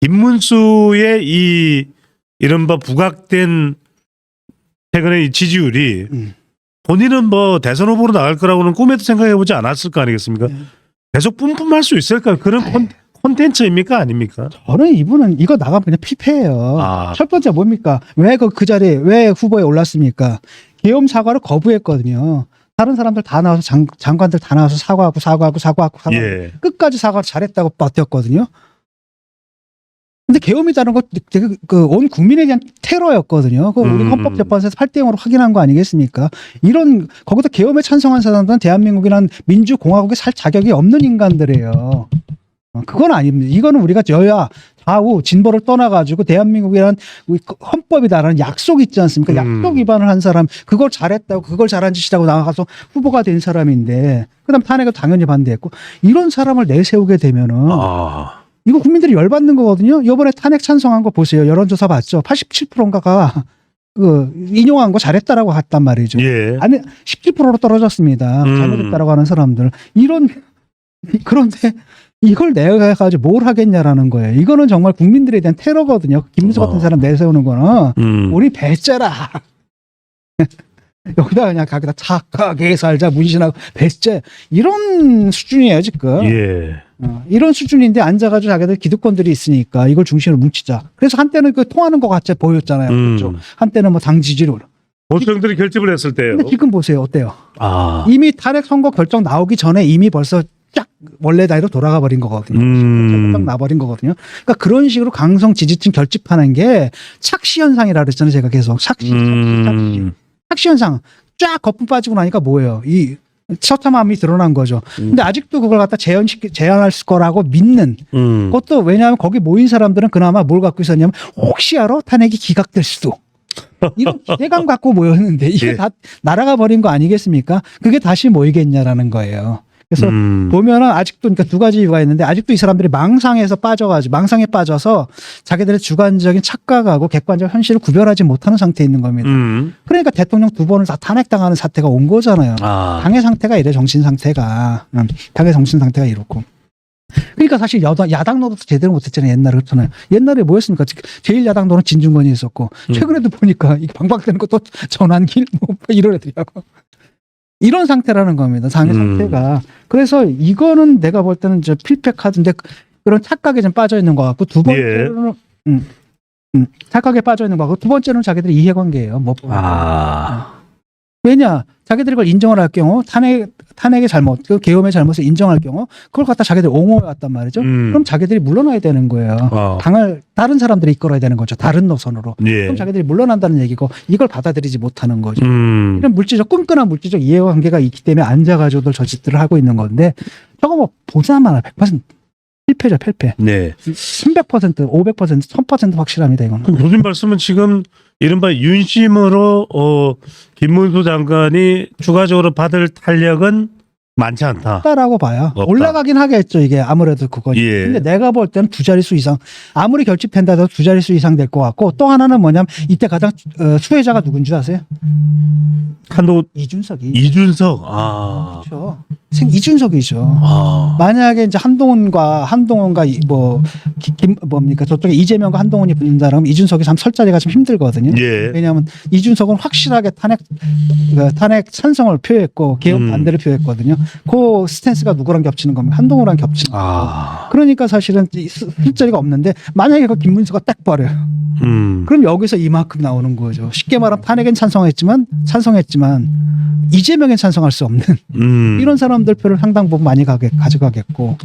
김문수의 이 이른바 부각된 최근의 이 지지율이 본인은 뭐 대선 후보로 나갈 거라고는 꿈에도 생각해보지 않았을 거 아니겠습니까? 계속 뿜뿜할 수 있을까요? 그런 콘텐츠입니까? 아닙니까? 저는 이분은 이거 나가면 그냥 필패예요. 첫 번째 뭡니까? 왜 그 자리에 왜 후보에 올랐습니까? 계엄 사과를 거부했거든요. 다른 사람들 다 나와서 장관들 다 나와서 사과하고 예. 끝까지 사과 잘했다고 버텼거든요. 근데 계엄이라는 거 온 국민에 대한 테러였거든요. 그 우리 헌법재판소에서 8대0으로 확인한 거 아니겠습니까? 거기다 계엄에 찬성한 사람들은 대한민국이란 민주공화국에 살 자격이 없는 인간들이에요. 그건 아닙니다. 이거는 우리가 여야 좌우 진보를 떠나가지고 대한민국이란 헌법이다라는 약속 있지 않습니까? 약속 위반을 한 사람, 그걸 잘했다고, 그걸 잘한 짓이라고 나가서 후보가 된 사람인데, 그다음 탄핵을 당연히 반대했고, 이런 사람을 내세우게 되면은 이거 국민들이 열받는 거거든요. 이번에 탄핵 찬성한 거 보세요. 여론조사 봤죠? 87%인가가 인용한 거 잘했다라고 했단 말이죠. 예. 아니 17%로 떨어졌습니다. 잘못했다라고 하는 사람들. 그런데 이걸 내가 가지고 뭘 하겠냐라는 거예요. 이거는 정말 국민들에 대한 테러거든요. 김문수 같은 사람 내세우는 거는 우리 배째라. 여기다 그냥 가기다 착하게 살자 문신하고 배째 이런 수준이에요 지금. 예. 이런 수준인데 앉아가지고 자기들 기득권들이 있으니까 이걸 중심으로 뭉치자. 그래서 한때는 그 통하는 것 같이 보였잖아요. 그렇죠? 한때는 뭐 당 지지로. 보수정들이 결집을 했을 때요. 근데 지금 보세요. 어때요? 이미 탄핵 선거 결정 나오기 전에 이미 벌써 쫙 원래 나이로 돌아가 버린 거거든요. 쫙 나버린 거거든요. 그러니까 그런 식으로 강성 지지층 결집하는 게 착시 현상이라 그랬잖아요. 제가 계속 착시 현상. 쫙 거품 빠지고 나니까 뭐예요? 이 처참함이 드러난 거죠. 근데 아직도 그걸 갖다 재현할 거라고 믿는 그것도 왜냐하면 거기 모인 사람들은 그나마 뭘 갖고 있었냐면 혹시 알아? 탄핵이 기각될 수도. 이런 기대감 갖고 모였는데 이게 다 날아가 버린 거 아니겠습니까? 그게 다시 모이겠냐라는 거예요. 그래서 보면은 아직도 그러니까 두 가지 이유가 있는데 아직도 이 사람들이 망상에 빠져서 자기들의 주관적인 착각하고 객관적 현실을 구별하지 못하는 상태에 있는 겁니다. 그러니까 대통령 두 번을 다 탄핵당하는 사태가 온 거잖아요. 당의 상태가 이래, 정신 상태가. 당의 정신 상태가 이렇고. 그러니까 사실 야당 노릇도 제대로 못했잖아요. 옛날에 그렇잖아요. 옛날에 뭐였습니까? 제일 야당도는 진중권이 있었고 최근에도 보니까 이게 방방되는 것도 전환길 뭐 이런 애들이라고. 이런 상태라는 겁니다. 당의 상태가. 그래서 이거는 내가 볼 때는 저 필패 카드인데 그런 착각에 좀 빠져 있는 것 같고 두 번째로는 착각에 빠져 있는 것 같고 두 번째는 자기들의 이해관계예요. 왜냐? 자기들이 그걸 인정을 할 경우 탄핵의 잘못, 그 계엄의 잘못을 인정할 경우 그걸 갖다 자기들이 옹호해 왔단 말이죠. 그럼 자기들이 물러나야 되는 거예요. 당을 다른 사람들이 이끌어야 되는 거죠. 다른 노선으로. 그럼 자기들이 물러난다는 얘기고 이걸 받아들이지 못하는 거죠. 이런 끔끈한 물질적 이해관계가 있기 때문에 앉아가지고들 저 짓들을 하고 있는 건데 저거 뭐 보자마자 100% 필패죠, 필패. 네. 300%, 500%, 1000% 확실합니다, 이거는. 교수님 말씀은 지금 이른바 윤심으로 김문수 장관이 추가적으로 받을 탄력은 많지 않다. 없다라고 봐요. 없다. 올라가긴 하겠죠, 이게 아무래도 그거. 예. 근데 내가 볼 때는 두 자릿수 이상, 아무리 결집된다 해도 두 자릿수 이상 될 것 같고 또 하나는 뭐냐면 이때 가장 수혜자가 누군지 아세요? 한동훈 이준석이. 이준석. 그렇죠. 이준석이죠. 만약에 이제 한동훈과 뭡니까 저쪽에 이재명과 한동훈이 붙는다면 이준석이 참 설 자리가 좀 힘들거든요. 예. 왜냐하면 이준석은 확실하게 탄핵 찬성을 표했고 계엄 반대를 표했거든요. 그 스탠스가 누구랑 겹치는 겁니까? 한동훈이랑 겹치는 거예요. 그러니까 사실은 쓸 자리가 없는데 만약에 그 김문수가 딱 버려요. 그럼 여기서 이만큼 나오는 거죠. 쉽게 말하면 탄핵엔 찬성했지만 이재명엔 찬성할 수 없는 이런 사람들 표를 상당 부분 많이 가져가겠고.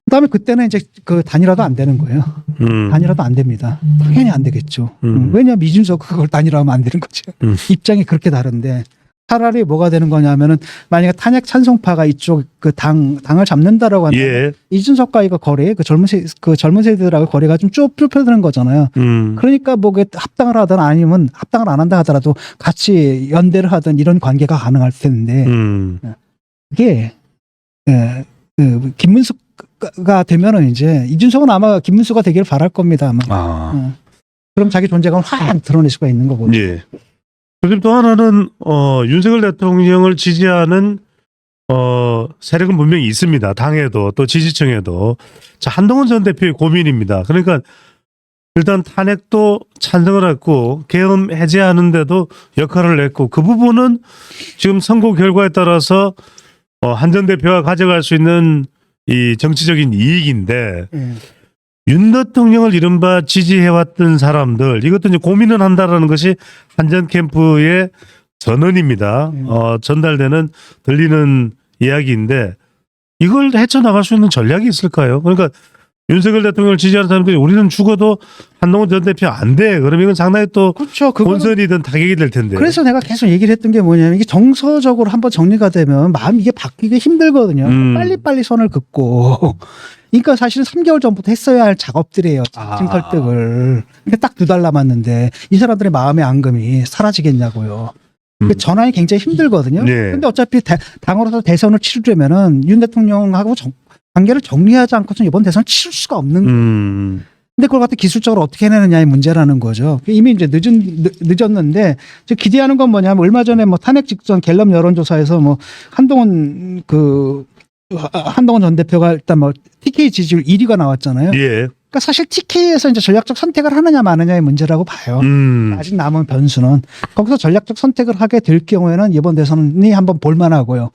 그다음에 그때는 이제 그 단일화도 안 되는 거예요. 단일화도 안 됩니다. 당연히 안 되겠죠. 왜냐하면 이준석 그걸 단일화하면 안 되는 거죠. 입장이 그렇게 다른데. 차라리 뭐가 되는 거냐면은 만약에 탄핵 찬성파가 이쪽 그 당을 잡는다라고 하면 예. 이준석과 이거 거래 그 젊은 세대들하고 거래가 좀 좁혀드는 거잖아요. 그러니까 뭐 합당을 하든 아니면 합당을 안 한다 하더라도 같이 연대를 하든 이런 관계가 가능할 텐데 이게 김문수가 되면은 이제 이준석은 아마 김문수가 되기를 바랄 겁니다. 아마. 그럼 자기 존재감을 확 드러낼 수가 있는 거거든요. 예. 그리고 또 하나는 윤석열 대통령을 지지하는 세력은 분명히 있습니다. 당에도 또 지지층에도. 자, 한동훈 전 대표의 고민입니다. 그러니까 일단 탄핵도 찬성을 했고 계엄 해제하는데도 역할을 했고 그 부분은 지금 선거 결과에 따라서 한 전 대표가 가져갈 수 있는 이 정치적인 이익인데 윤 대통령을 이른바 지지해왔던 사람들 이것도 이제 고민은 한다라는 것이 한전 캠프의 전언입니다. 전달되는 들리는 이야기인데 이걸 헤쳐나갈 수 있는 전략이 있을까요? 그러니까 윤석열 대통령을 지지하는 사람들이 우리는 죽어도 한동훈 전 대표 안 돼. 그러면 이건 상당히 또 그렇죠. 본선이든 타격이 될 텐데. 그래서 내가 계속 얘기를 했던 게 뭐냐면 이게 정서적으로 한번 정리가 되면 마음이 이게 바뀌기 힘들거든요. 빨리빨리 선을 긋고. 그러니까 사실은 3개월 전부터 했어야 할 작업들이에요. 지금 설득을. 근데 딱 2달 남았는데 이 사람들의 마음의 앙금이 사라지겠냐고요. 전환이 굉장히 힘들거든요. 네. 근데 어차피 당으로서 대선을 치르려면은 윤 대통령하고 관계를 정리하지 않고서 이번 대선 치를 수가 없는 거예요. 근데 그걸 갖다 기술적으로 어떻게 해내느냐의 문제라는 거죠. 이미 이제 늦었는데 기대하는 건 뭐냐면 얼마 전에 뭐 탄핵 직전 갤럽 여론조사에서 뭐 한동훈 전 대표가 일단 뭐 TK 지지율 1위가 나왔잖아요. 예. 그러니까 사실 TK에서 이제 전략적 선택을 하느냐 마느냐의 문제라고 봐요. 아직 남은 변수는 거기서 전략적 선택을 하게 될 경우에는 이번 대선이 한번 볼만하고요.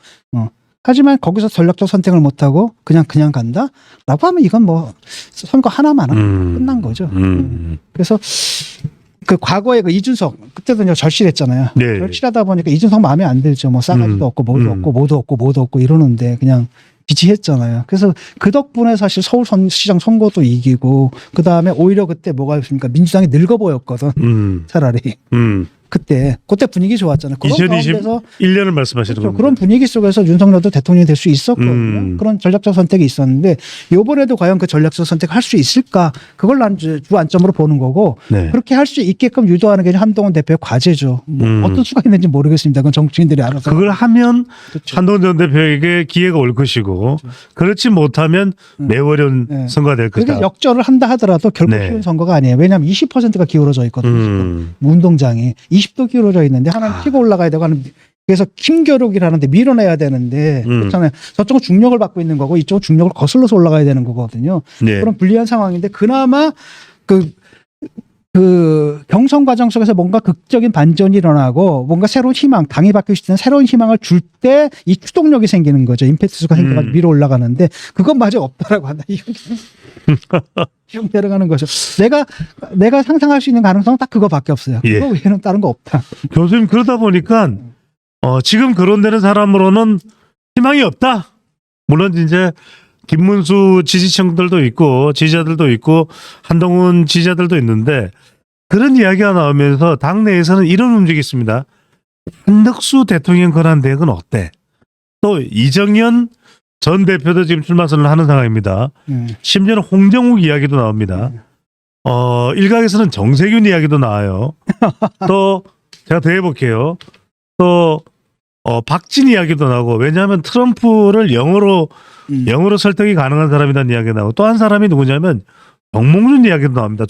하지만 거기서 전략적 선택을 못하고 그냥 간다라고 하면 이건 뭐 선거 하나만 하면 끝난 거죠. 그래서 그 과거에 그 이준석 그때도 이제 절실했잖아요. 네. 절실하다 보니까 이준석 마음에 안 들죠. 뭐 싸가지도 없고 모두 없고 이러는데 그냥 비치했잖아요. 그래서 그 덕분에 사실 서울시장 선거도 이기고 그 다음에 오히려 그때 뭐가 있습니까? 민주당이 늙어 보였거든. 차라리. 그때 분위기 좋았잖아요. 그런 가운데서 2021년을 말씀하시는 그렇죠. 겁니다. 그런 분위기 속에서 윤석열도 대통령이 될 수 있었거든요. 그런 전략적 선택이 있었는데 이번에도 과연 그 전략적 선택을 할 수 있을까? 그걸 난 주안점으로 보는 거고 네. 그렇게 할 수 있게끔 유도하는 게 한동훈 대표의 과제죠. 뭐 어떤 수가 있는지 모르겠습니다. 그건 정치인들이 알아서. 그걸 하면 그렇죠. 한동훈 전 대표에게 기회가 올 것이고 그렇지 못하면 매우 어려운 네. 선거가 될 그게 것이다. 역전을 한다 하더라도 결국 네. 쉬운 선거가 아니에요. 왜냐하면 20%가 기울어져 있거든요. 지금. 운동장이 20도 기울어져 있는데 하나는 치고 올라가야 되고 하는 그래서 힘겨루기라는데 밀어내야 되는데 그렇잖아요. 저쪽은 중력을 받고 있는 거고 이쪽은 중력을 거슬러서 올라가야 되는 거거든요. 네. 그런 불리한 상황인데 그나마 그 경선 과정 속에서 뭔가 극적인 반전이 일어나고 뭔가 새로운 희망, 당이 바뀔 수 있는 새로운 희망을 줄 때 이 추동력이 생기는 거죠. 임페투스가 생겨가지고 밀어 올라가는데 그것마저 없다라고 한다. 쭉 내려가는 거죠. 내가 상상할 수 있는 가능성은 딱 그거밖에 없어요. 예. 그거 외에는 다른 거 없다. 교수님 그러다 보니까 지금 거론되는 사람으로는 희망이 없다. 물론 이제 김문수 지지층들도 있고 지지자들도 있고 한동훈 지지자들도 있는데 그런 이야기가 나오면서 당내에서는 이런 움직임이 있습니다. 한덕수 대통령 권한 대행은 어때? 또 이정현 전 대표도 지금 출마 선언을 하는 상황입니다. 심지어는 홍정욱 이야기도 나옵니다. 일각에서는 정세균 이야기도 나와요. 또 제가 더 해볼게요. 또 박진 이야기도 나오고 왜냐하면 트럼프를 영어로 설득이 가능한 사람이라는 이야기가 나오고 또 한 사람이 누구냐면 정몽준 이야기도 나옵니다.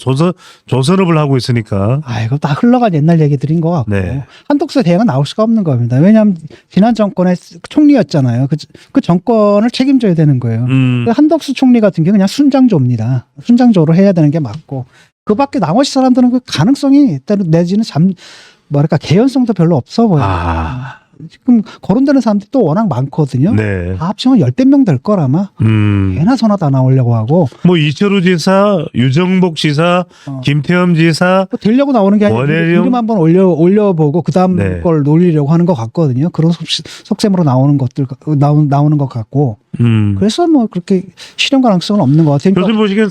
조선업을 하고 있으니까. 이거 다 흘러간 옛날 얘기들인 것 같고 네. 한독수 대행은 나올 수가 없는 겁니다. 왜냐하면 지난 정권의 총리였잖아요. 그 정권을 책임져야 되는 거예요. 한덕수 총리 같은 게 그냥 순장조입니다. 순장조로 해야 되는 게 맞고 그밖에 나머지 사람들은 그 가능성이 내지는 개연성도 별로 없어 보여요. 지금 거론되는 사람들이 또 워낙 많거든요. 네. 다 합치면 10대 명 될 거라마. 개나 소나 다 나오려고 하고. 뭐 이철우 지사, 유정복 지사, 김태흠 지사. 뭐 되려고 나오는 게 아니라 원혜령. 이름 한번 올려보고 그 다음 네. 걸 놀리려고 하는 것 같거든요. 그런 속셈으로 나오는 나오는 것 같고. 그래서 뭐 그렇게 실현 가능성은 없는 것 같아요. 교수님 보시기엔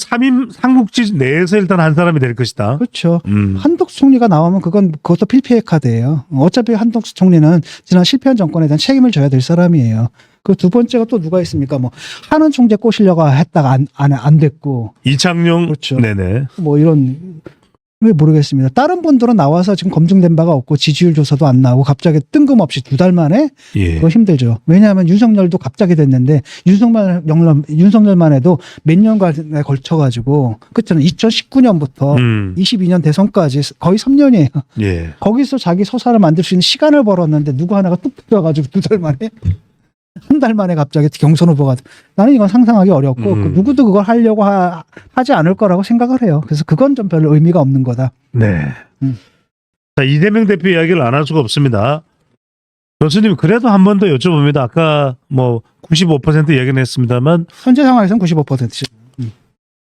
삼국지 내에서 일단 한 사람이 될 것이다. 그렇죠. 한덕수 총리가 나오면 그것도 필패의 카드예요. 어차피 한덕수 총리는 지난 실패한 정권에 대한 책임을 져야 될 사람이에요. 그 두 번째가 또 누가 있습니까? 뭐 한은 총재 꼬시려고 했다가 안 됐고. 이창용. 그렇죠. 네네. 뭐 이런 왜 모르겠습니다. 다른 분들은 나와서 지금 검증된 바가 없고 지지율 조사도 안 나오고 갑자기 뜬금없이 2달 만에 예. 그거 힘들죠. 왜냐하면 윤석열도 갑자기 됐는데 윤석열만 해도 몇 년간에 걸쳐가지고 그렇잖아요. 2019년부터 22년 대선까지 거의 3년이에요. 예. 거기서 자기 서사를 만들 수 있는 시간을 벌었는데 누구 하나가 뚝 들어가지고 2달 만에 한 달 만에 갑자기 경선 후보가 나는 이건 상상하기 어렵고 그 누구도 그걸 하려고 하지 않을 거라고 생각을 해요. 그래서 그건 좀 별로 의미가 없는 거다. 네. 자, 이재명 대표 이야기를 안 할 수가 없습니다. 교수님 그래도 한 번 더 여쭤봅니다. 아까 뭐 95% 이야기는 했습니다만 현재 상황에서는 95%죠.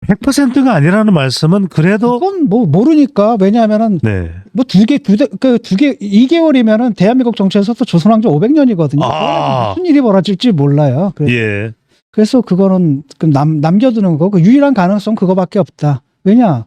100%가 아니라는 말씀은 그래도 그건 뭐 모르니까 왜냐하면은 네. 뭐 2개월이면은 대한민국 정치에서도 조선왕조 500년이거든요. 무슨 일이 벌어질지 몰라요. 예. 그래서 그거는 남겨두는 거고 그 유일한 가능성 그거밖에 없다. 왜냐?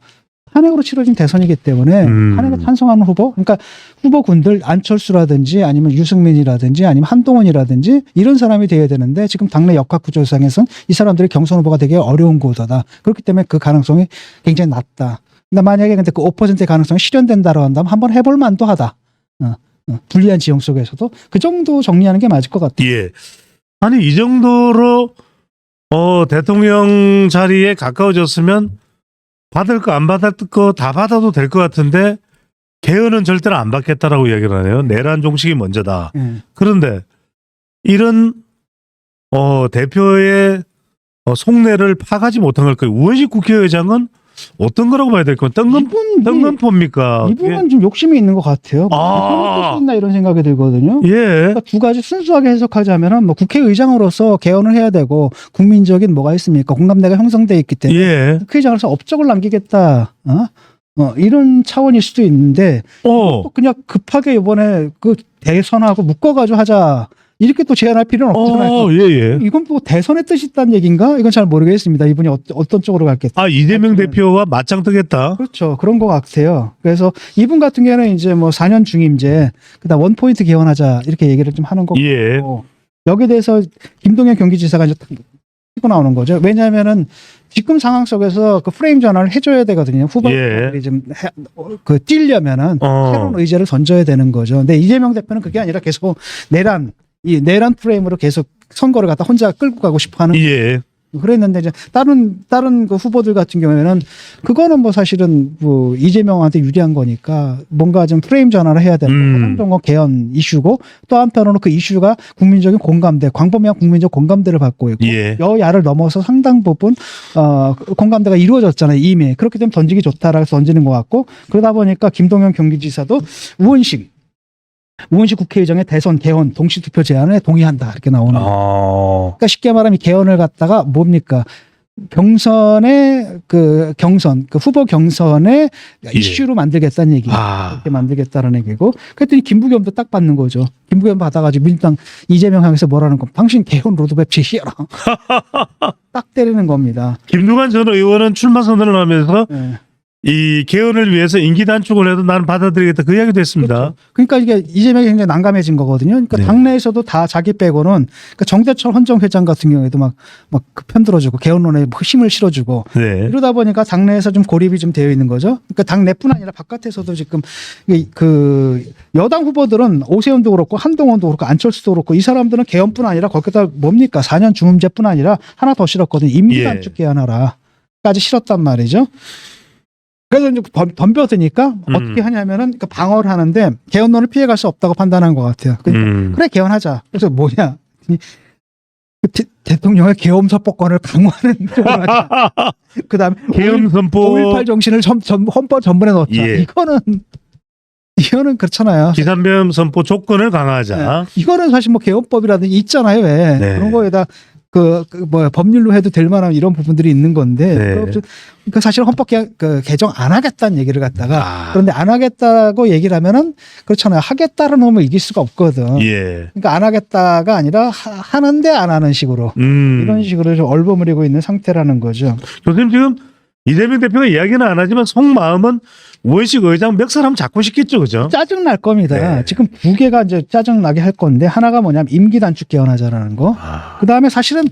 탄핵으로 치러진 대선이기 때문에 탄핵에 찬성하는 후보, 그러니까 후보군들 안철수라든지 아니면 유승민이라든지 아니면 한동훈이라든지 이런 사람이 돼야 되는데 지금 당내 역학구조상에서는 이 사람들이 경선 후보가 되기 어려운 구도다. 그렇기 때문에 그 가능성이 굉장히 낮다. 근데 만약에 근데 그 5%의 가능성이 실현된다고 한다면 한번 해볼 만도 하다. 불리한 지형 속에서도 그 정도 정리하는 게 맞을 것 같아요. 예. 아니 이 정도로 대통령 자리에 가까워졌으면 받을 거 안 받을 거 다 받아도 될 것 같은데 개헌은 절대로 안 받겠다라고 이야기를 하네요. 내란 종식이 먼저다. 그런데 이런 대표의 속내를 파가지 못한 걸까요? 우원식 국회의장은 어떤 거라고 봐야 될까요? 뜬금포입니까? 이분은 좀 욕심이 있는 것 같아요. 할수 있나 이런 생각이 들거든요. 예. 그러니까 두 가지 순수하게 해석하자면은 뭐 국회의장으로서 개헌을 해야 되고 국민적인 뭐가 있습니까? 공감대가 형성돼 있기 때문에 예. 국회의장으로서 업적을 남기겠다. 이런 차원일 수도 있는데 또 그냥 급하게 이번에 그 대선하고 묶어가지고 하자. 이렇게 또 제안할 필요는 없잖아요. 예. 이건 뭐 대선의 뜻이 있다는 얘기인가? 이건 잘 모르겠습니다. 이분이 어떤 쪽으로 갈겠다. 아, 이재명 대표와 맞짱 뜨겠다. 그렇죠. 그런 것 같아요. 그래서 이분 같은 경우에는 이제 뭐 4년 중임제, 그다음 원포인트 개헌하자 이렇게 얘기를 좀 하는 거고. 예. 여기에 대해서 김동연 경기지사가 이제 딱 치고 나오는 거죠. 왜냐하면은 지금 상황 속에서 그 프레임 전환을 해줘야 되거든요. 후보들이 좀그 뛰려면은 새로운 의제를 던져야 되는 거죠. 근데 이재명 대표는 그게 아니라 계속 내란 프레임으로 계속 선거를 갖다 혼자 끌고 가고 싶어하는. 예. 그랬는데 이제 다른 그 후보들 같은 경우에는 그거는 뭐 사실은 뭐 이재명한테 유리한 거니까 뭔가 좀 프레임 전환을 해야 되는 화상정권 개헌 이슈고, 또 한편으로는 그 이슈가 국민적인 공감대, 광범위한 국민적 공감대를 받고 있고 예. 여야를 넘어서 상당 부분 공감대가 이루어졌잖아요. 이미. 그렇기 때문에 던지기 좋다라고 해서 던지는 것 같고, 그러다 보니까 김동연 경기지사도 우원식 국회의장의 대선 개헌 동시투표 제안에 동의한다 이렇게 나오는 거예요. 그러니까 쉽게 말하면 개헌을 갖다가 뭡니까? 경선 그 후보 경선의 이슈로 만들겠다는 얘기. 이렇게 만들겠다는 얘기고. 그랬더니 김부겸도 딱 받는 거죠. 김부겸 받아가지고 민주당 이재명 향해서 뭐라는 겁니까? 당신 개헌 로드맵 제시해라. 딱 때리는 겁니다. 김두관 전 의원은 출마 선언을 하면서 네. 이 개헌을 위해서 임기 단축을 해도 나는 받아들이겠다 그 이야기도 했습니다. 그렇죠. 그러니까 이게 이재명이 굉장히 난감해진 거거든요. 그러니까 네. 당내에서도 다 자기 빼고는, 그러니까 정대철 헌정회장 같은 경우에도 막 편들어주고 개헌론에 힘을 실어주고 네. 이러다 보니까 당내에서 좀 고립이 좀 되어 있는 거죠. 그러니까 당내뿐 아니라 바깥에서도 지금 그 여당 후보들은 오세훈도 그렇고 한동훈도 그렇고 안철수도 그렇고 이 사람들은 개헌뿐 아니라 거기다 뭡니까 4년 중임제뿐 아니라 하나 더 실었거든요. 임기 단축 개헌하라까지 실었단 말이죠. 그래서 이제 덤벼드니까 어떻게 하냐면은 그 방어를 하는데 개헌론을 피해갈 수 없다고 판단한 것 같아요. 그러니까 그래 개헌하자. 그래서 뭐냐? 대통령의 개헌 선포권을 강화하는 쪽으로 하자. 그다음에 개헌 선포 5.18 정신을 헌법 전문에 넣자. 예. 이거는 그렇잖아요. 기산변 선포 조건을 강화하자. 네. 이거는 사실 뭐 개헌법이라든지 있잖아요. 왜 네. 그런 거에다 법률로 해도 될 만한 이런 부분들이 있는 건데, 그 사실 헌법 개정 안 하겠다는 얘기를 갖다가, 그런데 안 하겠다고 얘기를 하면은 그렇잖아요. 하겠다는 놈을 이길 수가 없거든. 예. 그러니까 안 하겠다가 아니라 하는데 안 하는 식으로 이런 식으로 좀 얼버무리고 있는 상태라는 거죠. 교수님 지금 이재명 대표가 이야기는 안 하지만 속마음은 우원식 의장 멱살 한번 잡고 싶겠죠, 그죠? 짜증 날 겁니다. 네. 지금 두 개가 이제 짜증 나게 할 건데, 하나가 뭐냐면 임기 단축 개헌하자라는 거. 그 다음에 사실은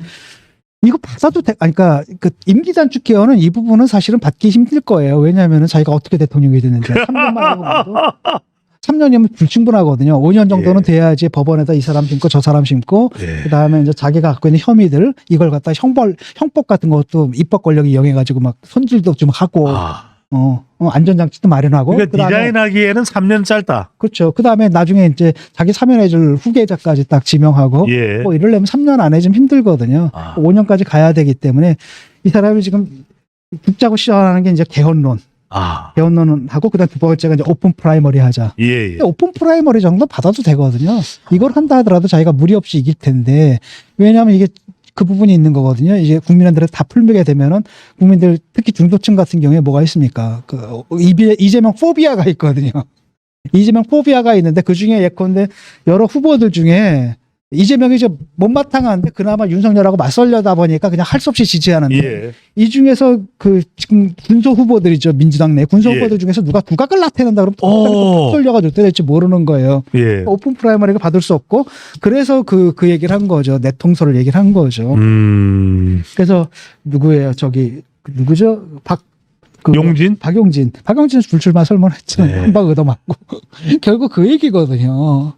이거 받아도 그러니까 그 임기 단축 개헌은 이 부분은 사실은 받기 힘들 거예요. 왜냐하면 자기가 어떻게 대통령이 됐는지 3년만 하고 봐도 3년이면 불충분하거든요. 5년 정도는 돼야지 법원에다 이 사람 심고 저 사람 심고, 그 다음에 이제 자기가 갖고 있는 혐의들 이걸 갖다 형법 같은 것도 입법 권력이 이용해가지고 막 손질도 좀 하고. 안전장치도 마련하고. 그러니까 디자인하기에는 3년 짧다. 그렇죠. 그 다음에 나중에 이제 자기 사면해줄 후계자까지 딱 지명하고. 뭐 이러려면 3년 안에 좀 힘들거든요. 5년까지 가야 되기 때문에 이 사람이 지금 붙자고 시작하는 게 이제 개헌론. 개헌론은 하고, 그 다음 두 번째가 이제 오픈 프라이머리 하자. 오픈 프라이머리 정도 받아도 되거든요. 이걸 한다 하더라도 자기가 무리 없이 이길 텐데, 왜냐하면 이게 그 부분이 있는 거거든요. 이제 국민들한테 다 풀리게 되면은 국민들 특히 중도층 같은 경우에 뭐가 있습니까? 이재명 포비아가 있거든요. 이재명 포비아가 있는데 그 중에 예컨대 여러 후보들 중에 이재명이 이제 못마땅한데 그나마 윤석열하고 맞설려다 보니까 그냥 할 수 없이 지지하는데 이 중에서 그 지금 군소 후보들이죠. 민주당 내 군소 후보들 중에서 누가 두각을 나타낸다 그러면 또 쏠려가지고 될지 모르는 거예요. 오픈 프라이머리가 받을 수 없고, 그래서 그 얘기를 한 거죠. 내통설을 얘기를 한 거죠. 그래서 누구예요? 누구죠? 용진? 박용진 불출마 설문했잖아요. 한방 얻어맞고. 결국 그 얘기거든요.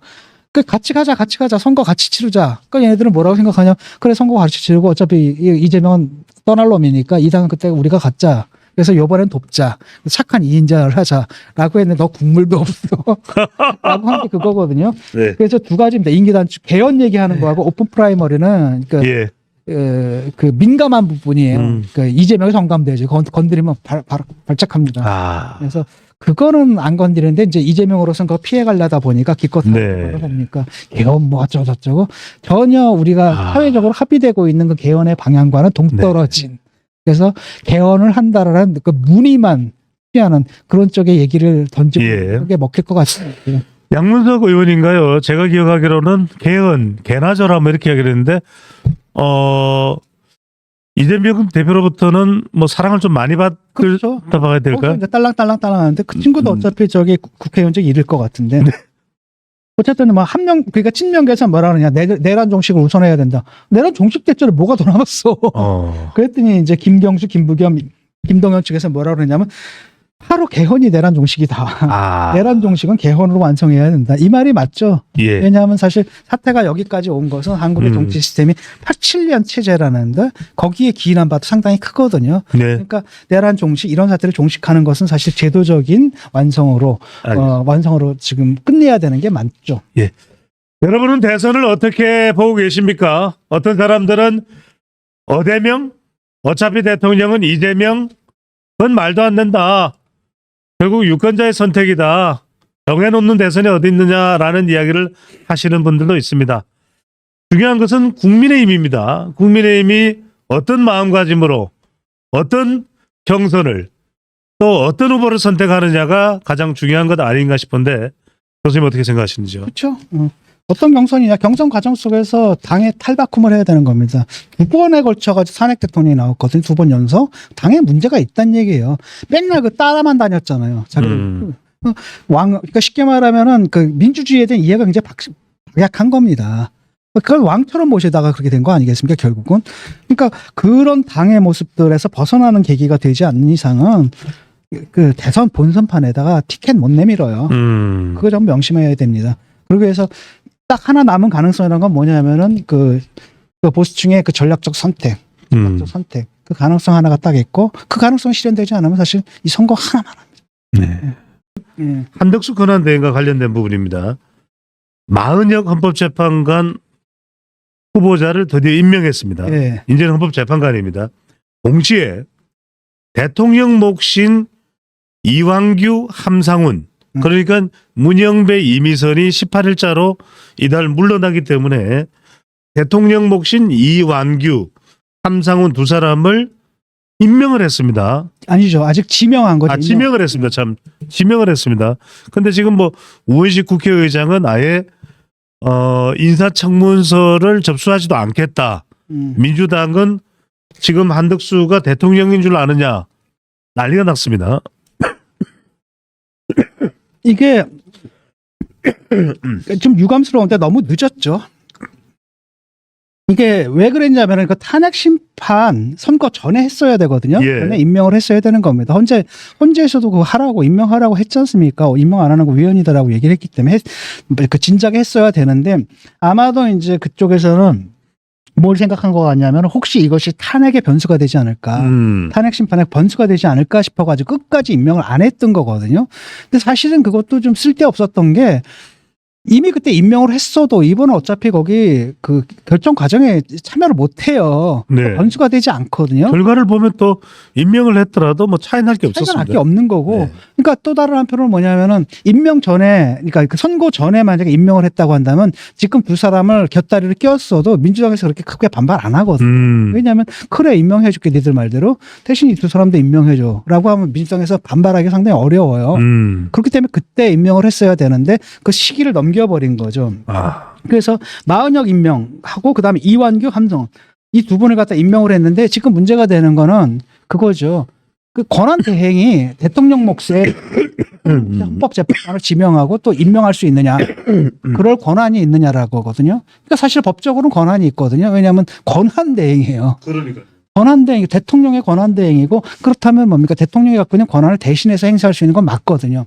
같이 가자. 선거 같이 치르자. 그러니까 얘네들은 뭐라고 생각하냐. 그래, 선거 같이 치르고 어차피 이재명은 떠날 놈이니까 이 당은 그때 우리가 갖자. 그래서 요번엔 돕자. 착한 2인자를 하자라고 했는데 너 국물도 없어. 라고 한 게 그거거든요. 그래서 두 가지입니다. 임기 단축 개헌 얘기하는 거하고 오픈 프라이머리는 그 민감한 부분이에요. 그 이재명이 성감되죠. 건드리면 발작합니다. 그래서 그거는 안 건드리는데 이제 이재명으로서는 그거 피해가려다 보니까 기껏 하는 겁니까? 개헌 뭐 어쩌고저쩌고 전혀 우리가 사회적으로 합의되고 있는 그 개헌의 방향과는 동떨어진. 그래서 개헌을 한다라는 그 무늬만 피하는 그런 쪽의 얘기를 던지고 그게 먹힐 것 같습니다. 양문석 의원인가요? 제가 기억하기로는 개나저라 뭐 이렇게 이야기를 했는데 이재명 대표로부터는 뭐 사랑을 좀 많이 그렇죠. 받아봐야 될까요? 이제 딸랑딸랑 하는데 그 친구도 어차피 저기 국회의원직 잃을 것 같은데. 어쨌든 뭐 한 명 그러니까 친명계에서 뭐라 그러냐 내란 종식을 우선해야 된다. 내란 종식 대체로 뭐가 더 남았어. 그랬더니 이제 김경수, 김부겸, 김동연 측에서 뭐라 그러냐면 바로 개헌이 내란 종식이다. 내란 종식은 개헌으로 완성해야 된다. 이 말이 맞죠. 예. 왜냐하면 사실 사태가 여기까지 온 것은 한국의 정치 시스템이 87년 체제라는데 거기에 기인한 바도 상당히 크거든요. 네. 그러니까 내란 종식 이런 사태를 종식하는 것은 사실 제도적인 완성으로 완성으로 지금 끝내야 되는 게 맞죠. 예. 여러분은 대선을 어떻게 보고 계십니까? 어떤 사람들은 어대명, 어차피 대통령은 이재명, 그건 말도 안 된다. 결국 유권자의 선택이다. 정해놓는 대선이 어디 있느냐라는 이야기를 하시는 분들도 있습니다. 중요한 것은 국민의힘입니다. 국민의힘이 어떤 마음가짐으로 어떤 경선을 또 어떤 후보를 선택하느냐가 가장 중요한 것 아닌가 싶은데 교수님 어떻게 생각하시는지요? 그렇죠. 어떤 경선이냐 경선 과정 속에서 당의 탈바꿈을 해야 되는 겁니다. 2번에 걸쳐가지고 탄핵 대통령이 나왔거든요. 2번 연속 당에 문제가 있다는 얘기예요. 맨날 그 따라만 다녔잖아요. 자기들 그러니까 쉽게 말하면은 그 민주주의에 대한 이해가 굉장히 박약한 겁니다. 그걸 왕처럼 모시다가 그렇게 된 거 아니겠습니까? 결국은 그러니까 그런 당의 모습들에서 벗어나는 계기가 되지 않는 이상은 그 대선 본선판에다가 티켓 못 내밀어요. 그거 좀 명심해야 됩니다. 그리고 해서 딱 하나 남은 가능성이라는 건 뭐냐면은 그 보수층의 그 전략적 선택, 그 가능성 하나가 딱 있고 그 가능성이 실현되지 않으면 사실 이 선거 하나만 합니다. 네. 한덕수 권한대행과 관련된 부분입니다. 마은혁 헌법재판관 후보자를 드디어 임명했습니다. 네. 이제는 헌법재판관입니다. 동시에 대통령 몫인 이완규, 함상훈 그러니까 문영배, 이미선이 18일자로 이달 물러나기 때문에 대통령 몫인 이완규, 함상훈 두 사람을 임명을 했습니다. 아니죠. 아직 지명한 거죠. 지명을 했습니다. 참 지명을 했습니다. 근데 지금 뭐 우원식 국회의장은 아예 인사청문서를 접수하지도 않겠다. 민주당은 지금 한덕수가 대통령인 줄 아느냐 난리가 났습니다. 이게 좀 유감스러운데 너무 늦었죠. 이게 왜 그랬냐면 그 탄핵 심판 선거 전에 했어야 되거든요. 예. 전에 임명을 했어야 되는 겁니다. 헌재에서도 그거 하라고 임명하라고 했지 않습니까? 임명 안 하는 거 위헌이다라고 얘기를 했기 때문에 그 진작에 했어야 되는데 아마도 이제 그쪽에서는 뭘 생각한 것 같냐면 혹시 이것이 탄핵의 변수가 되지 않을까. 탄핵 심판의 변수가 되지 않을까 싶어가지고 끝까지 임명을 안 했던 거거든요. 근데 사실은 그것도 좀 쓸데없었던 게 이미 그때 임명을 했어도 이번은 어차피 거기 그 결정 과정에 참여를 못 해요. 네. 변수가 되지 않거든요. 결과를 보면 또 임명을 했더라도 뭐 차이 날 게 차이가 없었습니다. 날 게 없는 거고. 네. 그러니까 또 다른 한편으로 뭐냐면은 임명 전에, 그러니까 그 선거 전에 만약에 임명을 했다고 한다면 지금 두 사람을 곁다리를 끼웠어도 민주당에서 그렇게 크게 반발 안 하거든요. 왜냐하면 그래 임명해줄게 니들 말대로 대신 이 두 사람도 임명해줘라고 하면 민주당에서 반발하기 상당히 어려워요. 그렇기 때문에 그때 임명을 했어야 되는데 그 시기를 넘겨버린 거죠. 그래서 마은혁 임명하고 그다음에 이완규, 함성훈 이 두 분을 갖다 임명을 했는데 지금 문제가 되는 거는 그거죠. 그 권한 대행이 대통령 몫에 헌법재판관을 지명하고 또 임명할 수 있느냐, 그럴 권한이 있느냐라고거든요. 그러니까 사실 법적으로는 권한이 있거든요. 왜냐하면 권한 대행이에요. 그러니까. 권한 대행, 대통령의 권한 대행이고 그렇다면 뭡니까? 대통령이 갖고 있는 권한을 대신해서 행사할 수 있는 건 맞거든요.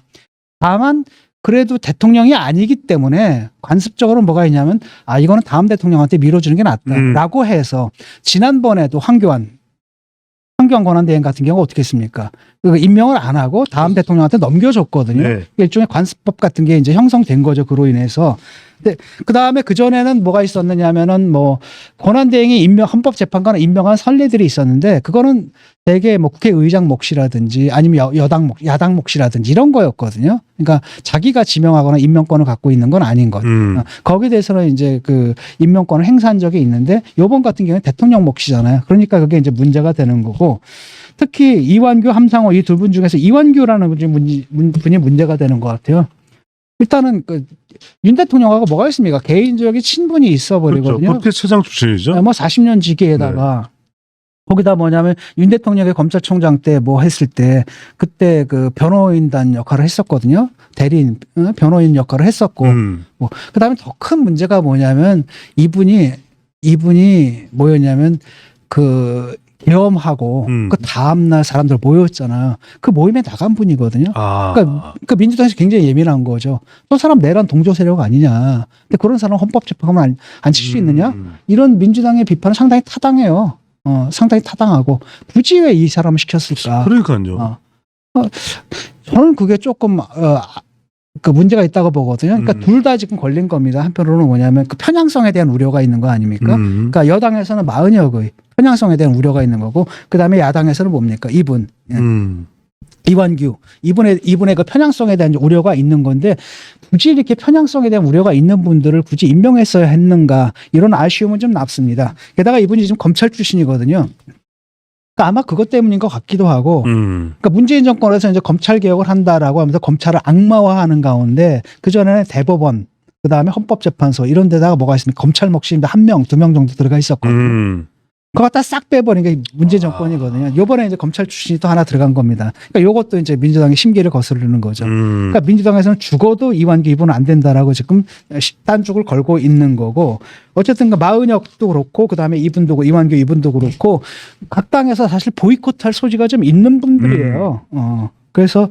다만 그래도 대통령이 아니기 때문에 관습적으로 뭐가 있냐면 이거는 다음 대통령한테 밀어주는 게 낫다라고 해서 지난번에도 황교안 권한대행 같은 경우 어떻게 했습니까? 임명을 안 하고 다음 대통령한테 넘겨줬거든요. 네. 일종의 관습법 같은 게 이제 형성된 거죠. 그로 인해서. 근데 그 다음에 그 전에는 뭐가 있었느냐면은 뭐 권한대행이 헌법재판관을 임명한 선례들이 있었는데 그거는 대개 뭐 국회의장 몫이라든지 아니면 야당 몫이라든지 이런 거였거든요. 그러니까 자기가 지명하거나 임명권을 갖고 있는 건 아닌 거죠. 거기에 대해서는 이제 그 임명권을 행사한 적이 있는데 요번 같은 경우는 대통령 몫이잖아요. 그러니까 그게 이제 문제가 되는 거고 특히 이완규, 함상호 이 두 분 중에서 이완규라는 분이 문제가 되는 것 같아요. 일단은 윤 대통령하고 뭐가 있습니까? 개인적인 친분이 있어 버리거든요. 그렇죠. 국회처장 출신이죠. 뭐 40년 지기에다가 거기다 뭐냐면 윤 대통령의 검찰총장 때 뭐 했을 때 그때 그 변호인단 역할을 했었거든요. 대리인 변호인 역할을 했었고 뭐 그다음에 더 큰 문제가 뭐냐면 이분이 뭐였냐면 그 계엄하고 그 다음날 사람들 모였잖아요. 그 모임에 나간 분이거든요. 그러니까 민주당에서 굉장히 예민한 거죠. 저 사람 내란 동조 세력 아니냐. 근데 그런 사람 헌법재판관 안 칠 수 있느냐? 이런 민주당의 비판은 상당히 타당해요. 상당히 타당하고 굳이 왜 이 사람을 시켰을까? 그러니까요. 저는 그게 조금 그 문제가 있다고 보거든요. 그러니까 둘 다 지금 걸린 겁니다. 한편으로는 뭐냐면 그 편향성에 대한 우려가 있는 거 아닙니까? 그러니까 여당에서는 마은혁의 편향성에 대한 우려가 있는 거고, 그 다음에 야당에서는 뭡니까? 이분. 이완규. 이분의 그 편향성에 대한 우려가 있는 건데, 굳이 이렇게 편향성에 대한 우려가 있는 분들을 굳이 임명했어야 했는가, 이런 아쉬움은 좀 남습니다. 게다가 이분이 지금 검찰 출신이거든요. 그러니까 아마 그것 때문인 것 같기도 하고, 그러니까 문재인 정권에서 이제 검찰 개혁을 한다라고 하면서 검찰을 악마화하는 가운데, 그전에는 대법원, 그 다음에 헌법재판소, 이런 데다가 뭐가 있습니까? 검찰 몫이 1명, 2명 정도 들어가 있었거든요. 그거 갖다 싹 빼버린 게 문재인 정권이거든요. 요번에 이제 검찰 출신이 또 하나 들어간 겁니다. 그러니까 요것도 이제 민주당의 심기를 거스르는 거죠. 그러니까 민주당에서는 죽어도 이완규 이분은 안 된다라고 지금 딴죽을 걸고 있는 거고, 어쨌든 그 마은혁도 그렇고, 그 다음에 이분도, 이완규 이분도 그렇고, 각 당에서 사실 보이콧할 소지가 좀 있는 분들이에요. 그래서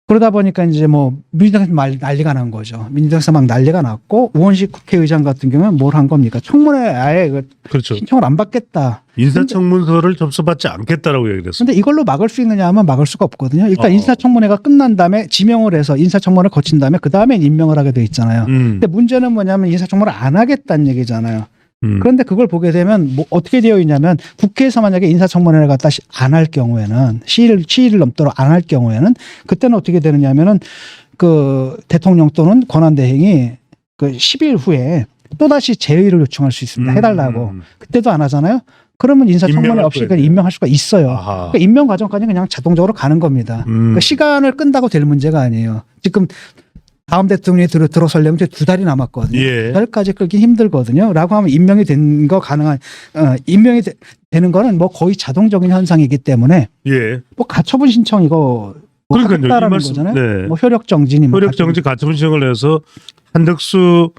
그러다 보니까 이제 뭐 민주당에서 난리가 난 거죠. 민주당에서 막 난리가 났고, 우원식 국회의장 같은 경우는 뭘 한 겁니까? 청문회 아예 그렇죠. 신청을 안 받겠다. 인사청문서를 접수받지 않겠다라고 얘기를 했습니다. 근데 이걸로 막을 수 있느냐 하면 막을 수가 없거든요. 일단 인사청문회가 끝난 다음에 지명을 해서 인사청문회를 거친 다음에 그 다음에 임명을 하게 돼 있잖아요. 근데 문제는 뭐냐면 인사청문회를 안 하겠다는 얘기잖아요. 그런데 그걸 보게 되면 뭐 어떻게 되어 있냐면, 국회에서 만약에 인사청문회를 갖다 안 할 경우에는, 시일을 넘도록 안 할 경우에는, 그때는 어떻게 되느냐면은 그 대통령 또는 권한대행이 그 10일 후에 또다시 재의를 요청할 수 있습니다. 해달라고. 그때도 안 하잖아요. 그러면 인사청문회 없이 그냥 임명할 수가 있어요. 그러니까 임명 과정까지 그냥 자동적으로 가는 겁니다. 그러니까 시간을 끈다고 될 문제가 아니에요. 지금 다음 대통령이 들어서려면 이제 2달이 남았거든요. 2달까지 끌기 힘들거든요. 라고 하면 임명이 된 거 임명이 되는 거는 뭐 거의 자동적인 현상이기 때문에 뭐 가처분 신청 이거 뭐 하겠다라는 거잖아요. 네. 뭐 효력정지 가처분 신청을 해서 한덕수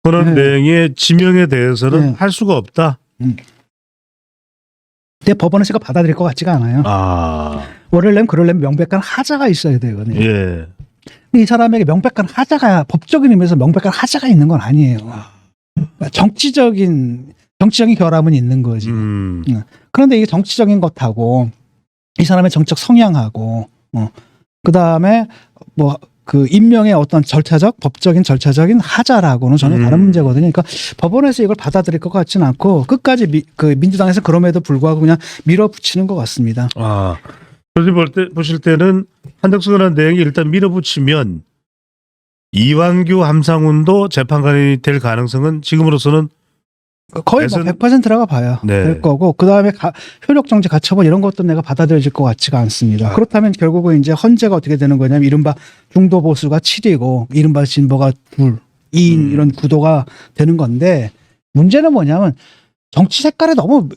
권한대행의 지명에 대해서는 할 수가 없다. 근데 법원에서 이거 받아들일 것 같지가 않아요. 그러려면 명백한 하자가 있어야 되거든요. 이 사람에게 명백한 하자가, 법적인 의미에서 명백한 하자가 있는 건 아니에요. 정치적인 결함은 있는 거지. 그런데 이게 정치적인 것하고 이 사람의 정책 성향하고 그 다음에 뭐 그 임명의 어떤 법적인 절차적인 하자라고는 전혀 다른 문제거든요. 그러니까 법원에서 이걸 받아들일 것 같지는 않고 끝까지 그 민주당에서 그럼에도 불구하고 그냥 밀어붙이는 것 같습니다. 보실 때는 한덕수 권한대행이 일단 밀어붙이면 이완규 함상훈도 재판관이 될 가능성은 지금으로서는 거의 뭐 100%라고 봐요. 될 거고, 그 다음에 효력정지 가처분 이런 것도 내가 받아들여질 것 같지가 않습니다. 그렇다면 결국은 이제 헌재가 어떻게 되는 거냐면, 이른바 중도 보수가 7이고 이른바 진보가 2인 이런 구도가 되는 건데, 문제는 뭐냐면 정치 색깔에 너무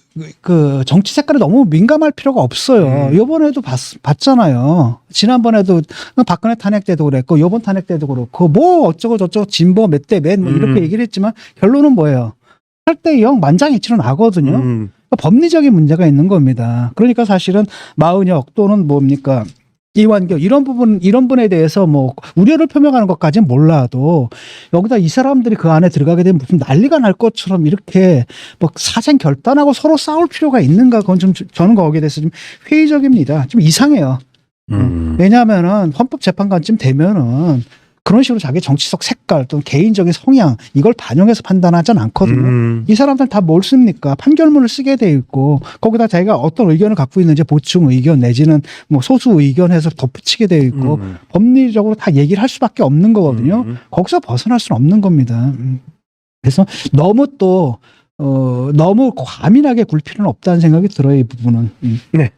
민감할 필요가 없어요. 이번에도 봤잖아요. 지난번에도 박근혜 탄핵 때도 그랬고, 요번 탄핵 때도 그렇고, 뭐 어쩌고 저쩌고 진보 몇 대 몇 뭐 이렇게 얘기를 했지만 결론은 뭐예요? 8대 0 만장일치로 나거든요. 그러니까 법리적인 문제가 있는 겁니다. 그러니까 사실은 마은혁 또는 뭡니까 이완규 이런 분에 대해서 뭐 우려를 표명하는 것까지는 몰라도, 여기다 이 사람들이 그 안에 들어가게 되면 무슨 난리가 날 것처럼 이렇게 뭐 사생 결단하고 서로 싸울 필요가 있는가, 그건 좀 저는 거기에 대해서 좀 회의적입니다. 좀 이상해요. 왜냐하면은 헌법재판관쯤 되면은 그런 식으로 자기 정치적 색깔 또는 개인적인 성향 이걸 반영해서 판단하진 않거든요. 이 사람들 다 뭘 씁니까? 판결문을 쓰게 돼 있고, 거기다 자기가 어떤 의견을 갖고 있는지 보충 의견 내지는 뭐 소수 의견해서 덧붙이게 돼 있고, 법리적으로 다 얘기를 할 수밖에 없는 거거든요. 거기서 벗어날 수는 없는 겁니다. 그래서 너무 과민하게 굴 필요는 없다는 생각이 들어요, 이 부분은. 네.